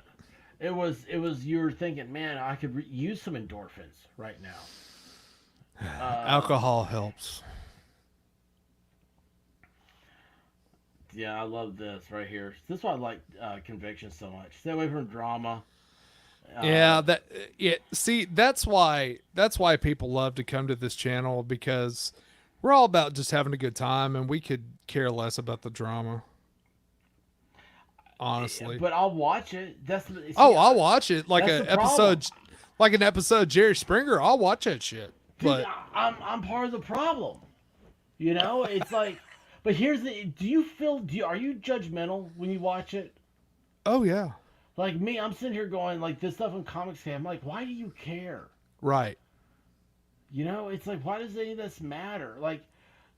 It was, you were thinking, man, I could use some endorphins right now. Alcohol helps. Yeah, I love this right here. This is why I like Conviction so much. Stay away from drama. See, that's why people love to come to this channel, because we're all about just having a good time, and we could care less about the drama. Honestly, but I'll watch it. I'll watch it like an episode of Jerry Springer. I'll watch that shit. Dude, But I'm part of the problem. It's like. But here's the. Are you judgmental when you watch it? Oh yeah. Like me, I'm sitting here going like this stuff in comics. I'm like, why do you care? Right. It's like, why does any of this matter? Like,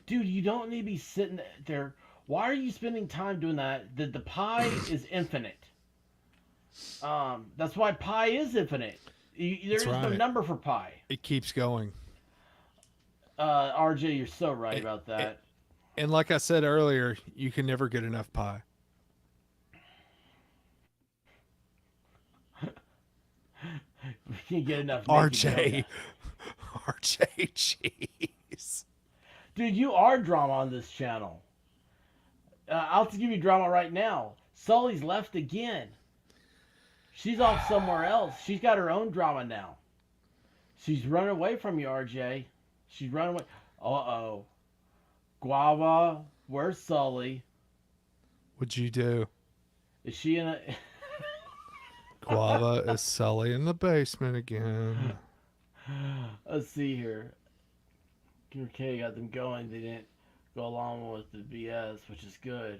dude, you don't need to be sitting there. Why are you spending time doing that? The pie is infinite. That's why pi is infinite. There's no number for pi. It keeps going. RJ, you're so right about that. And like I said earlier, you can never get enough pie. We can't get enough. RJ, jeez. Dude, you are drama on this channel. I'll have to give you drama right now. Sully's left again. She's off somewhere else. She's got her own drama now. She's running away from you, RJ. She's running away. Uh-oh. Guava, where's Sully? What'd you do? Is she in a... Guava, is Sully in the basement again? Let's see here. Okay, got them going. They didn't go along with the BS, which is good.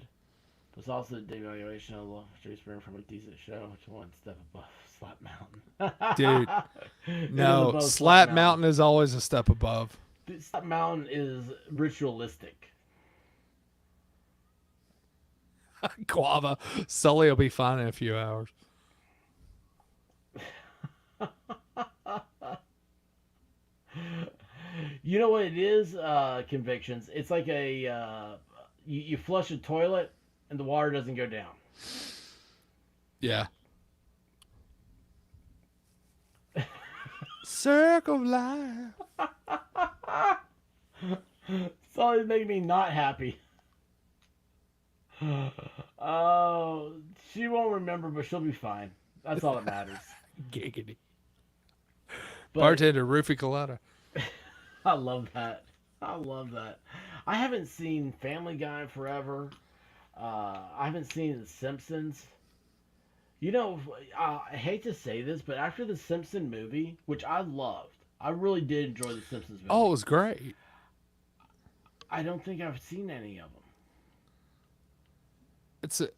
But it's also a devaluation of Jerry Springer from a decent show to one step above Slap Mountain. Dude, no, Slap Mountain is always a step above. Slap Mountain is ritualistic. Guava, Sully will be fine in a few hours. You know what it is? Convictions. It's like a you flush a toilet and the water doesn't go down. Yeah. Circle of life. Sully's making me not happy. Oh, she won't remember, but she'll be fine. That's all that matters. Giggity. But, Bartender Roofie Colada. I love that. I love that. I haven't seen Family Guy in forever. I haven't seen The Simpsons. I hate to say this, but after the Simpson movie, which I loved, I really did enjoy the Simpsons movie. Oh, it was great. I don't think I've seen any of them.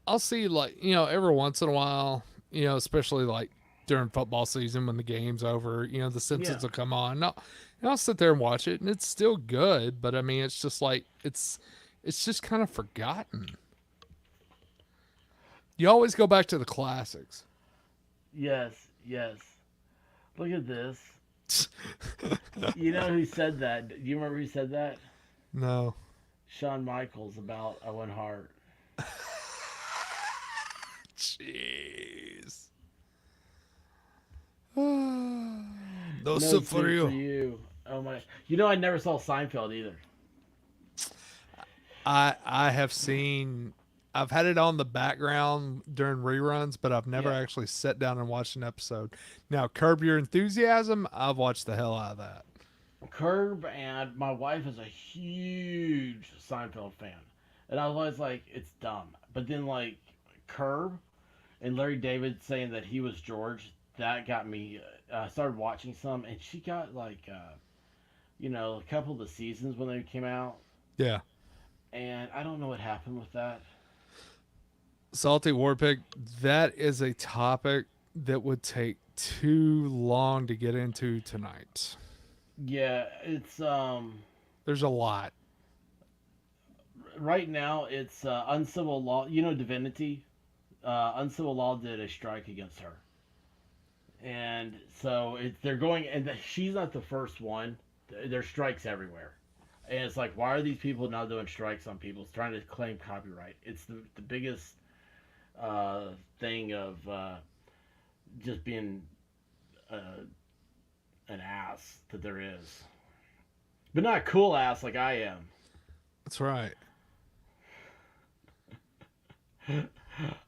I'll see every once in a while, especially like during football season when the game's over, the Simpsons will come on. I'll sit there and watch it, and it's still good, but I mean, it's just like it's just kind of forgotten. You always go back to the classics. Yes. Look at this. You know who said that? Do you remember who said that? No. Shawn Michaels about Owen Hart. Jeez. No soup for you. Oh my! I never saw Seinfeld either. I have seen. I've had it on the background during reruns, but I've never actually sat down and watched an episode. Now, Curb Your Enthusiasm, I've watched the hell out of that. Curb, and my wife is a huge Seinfeld fan, and I was always like, it's dumb. But then like Curb and Larry David saying that he was George, that got me. I started watching some, and she got like, a couple of the seasons when they came out, Yeah. and I don't know what happened with that. Salty Warpig, that is a topic that would take too long to get into tonight. Yeah, it's There's a lot. right now it's Uncivil Law. You know, Divinity. Uncivil Law did a strike against her, and so they're going. And she's not the first one. There's strikes everywhere, and it's like, why are these people now doing strikes on people trying to claim copyright? It's the biggest thing of just being an ass that there is, but not a cool ass like I am. That's right.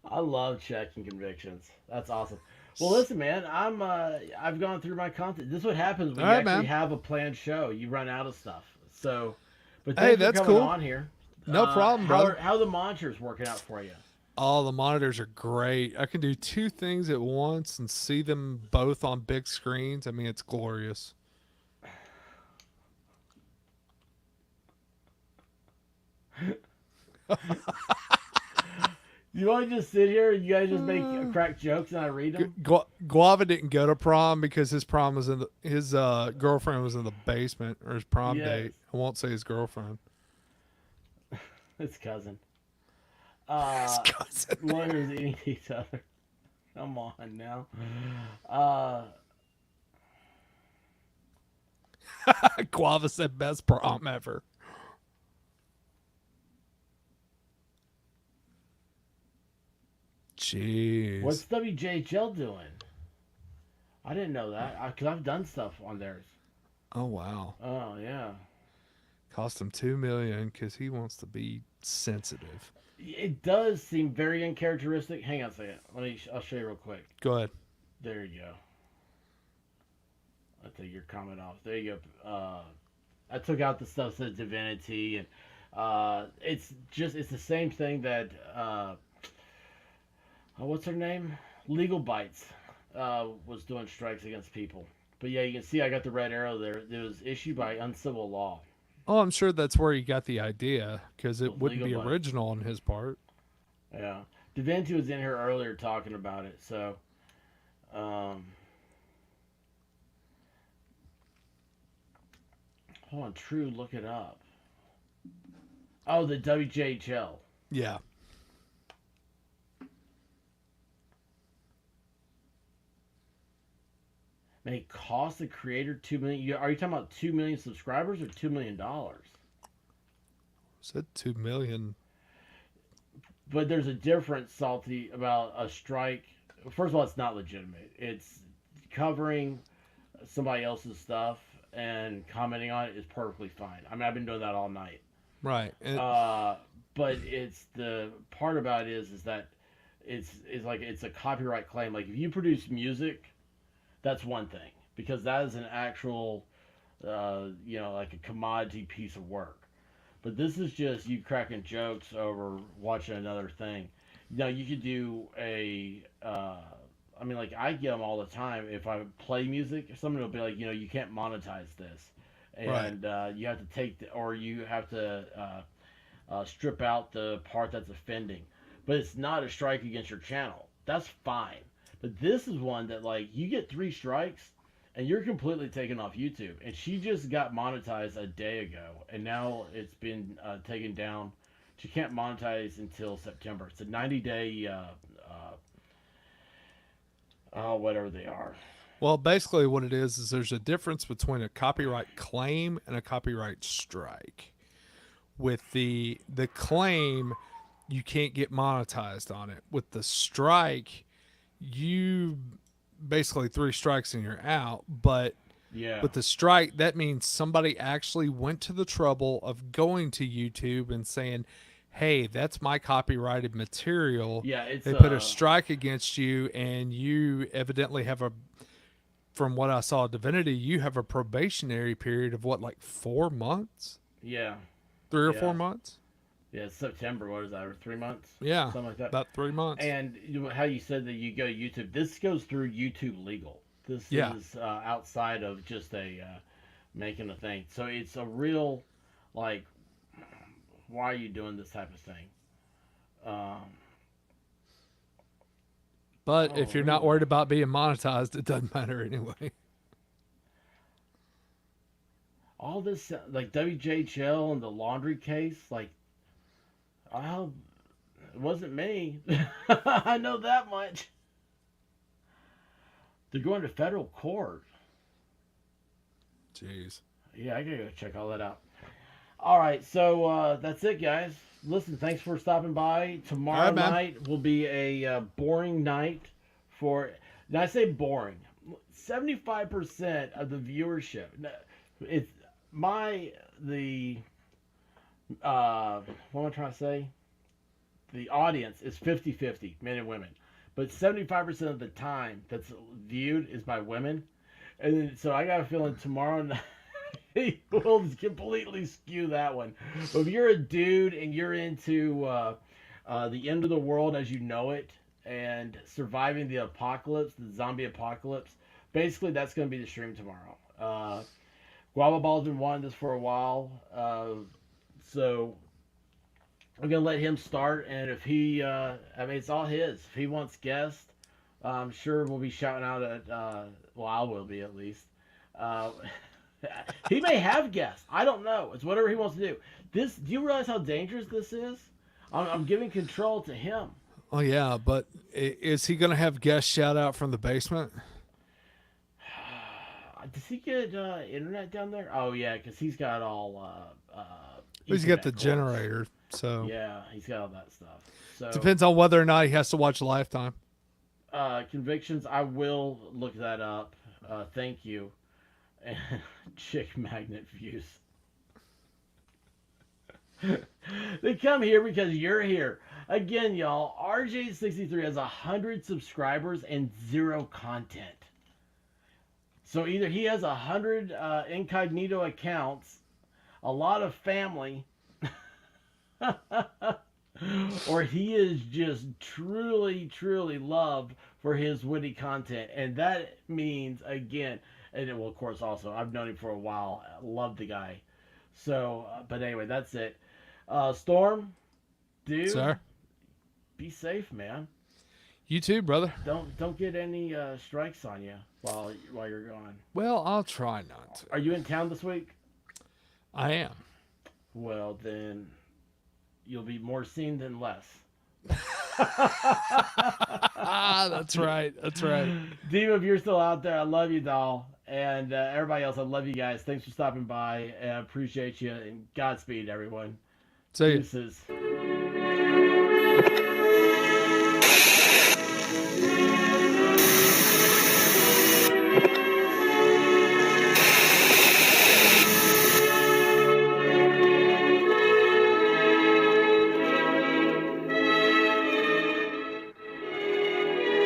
I love checking convictions. That's awesome. Well, listen, man, I've gone through my content. This is what happens when All you right, actually man. have a planned show. You run out of stuff. So, but Hey, thanks for that's coming cool. on here. No problem, brother. How are the monitors working out for you? Oh, the monitors are great. I can do two things at once and see them both on big screens. I mean, it's glorious. You want to just sit here and you guys just make crack jokes and I read them? Guava didn't go to prom because his prom was in his girlfriend was in the basement, or his prom Yes. date. I won't say his girlfriend. His cousin. His cousin. Lawyers eating each other. Come on now. Guava said best prom ever. Jeez. What's WJHL doing? I didn't know that because I've done stuff on theirs. Oh wow. Oh yeah. Cost him $2 million because he wants to be sensitive. It does seem very uncharacteristic. Hang on a second. I'll show you real quick. Go ahead. There you go. I'll take your comment off. There you go. I took out the stuff that says Divinity, and it's the same thing that what's her name? Legal Bites was doing strikes against people. But yeah, you can see I got the red arrow there. It was issued by Uncivil Law. Oh, I'm sure that's where he got the idea because it wouldn't be Legal Bites. original on his part. Yeah. Divinity was in here earlier talking about it, so hold on, True, look it up. Oh, the WJHL. Yeah. Man, it cost the creator $2 million. Are you talking about 2 million subscribers or $2 million? Said 2 million. But there's a difference, Salty, about a strike. First of all, it's not legitimate. It's covering somebody else's stuff and commenting on it is perfectly fine. I mean, I've been doing that all night. Right. But it's the part about it is that it's like it's a copyright claim. Like if you produce music, that's one thing because that is an actual, like a commodity piece of work. But this is just you cracking jokes over watching another thing. Now you could do like I get them all the time. If I play music, someone will be like, you can't monetize this, and you have to you have to strip out the part that's offending. But it's not a strike against your channel. That's fine. But this is one that like you get 3 strikes and you're completely taken off YouTube. And she just got monetized a day ago, and now it's been taken down. She can't monetize until September. It's a 90-day, whatever they are. Well, basically what it is there's a difference between a copyright claim and a copyright strike. With the claim, you can't get monetized on it. With the strike, you basically 3 strikes and you're out. But with the strike, that means somebody actually went to the trouble of going to YouTube and saying, hey, that's my copyrighted material. Yeah, they put a strike against you, and you evidently have from what I saw, Divinity, you have a probationary period of what, like 4 months? Yeah. 3 or 4 months? Yeah, it's September. What is that? Or 3 months? Yeah, something like that. About 3 months. And how you said that you go to YouTube. This goes through YouTube Legal. This is outside of just a making a thing. So it's a real, like, why are you doing this type of thing? But if you're not worried about being monetized, it doesn't matter anyway. All this, like WJHL and the laundry case, like, it wasn't me. I know that much. They're going to federal court. Jeez. Yeah, I gotta go check all that out. All right, so that's it, guys. Listen, thanks for stopping by. Tomorrow night will be a boring night for. Now I say boring. 75% of the viewership. It's the. What am I trying to say? The audience is 50-50, men and women. But 75% of the time that's viewed is by women. And then, so I got a feeling tomorrow night will completely skew that one. But if you're a dude and you're into the end of the world as you know it and surviving the apocalypse, the zombie apocalypse, basically that's going to be the stream tomorrow. Guava Ball's been wanting this for a while. So I'm going to let him start. And if he, it's all his. If he wants guests, I'm sure we'll be shouting out at, well, I will be at least. He may have guests. I don't know. It's whatever he wants to do. Do you realize how dangerous this is? I'm giving control to him. Oh, yeah, but is he going to have guests shout out from the basement? Does he get internet down there? Oh, yeah, because he's got all... he's got the generator, so... Yeah, he's got all that stuff. So depends on whether or not he has to watch Lifetime. Convictions, I will look that up. Thank you. Chick magnet views. They come here because you're here. Again, y'all, RJ63 has 100 subscribers and 0 content. So either he has 100 incognito accounts, a lot of family, or he is just truly, truly loved for his witty content. And that means, again, and it will, of course, also, I've known him for a while. I love the guy. So, but anyway, that's it. Storm, dude, sir, be safe, man. You too, brother. Don't get any strikes on you while you're gone. Well, I'll try not to. Are you in town this week? I am. Well, then you'll be more seen than less. That's right. That's right. Diva, if you're still out there, I love you, doll. And everybody else, I love you guys. Thanks for stopping by. I appreciate you. And Godspeed, everyone. See you. Deuces.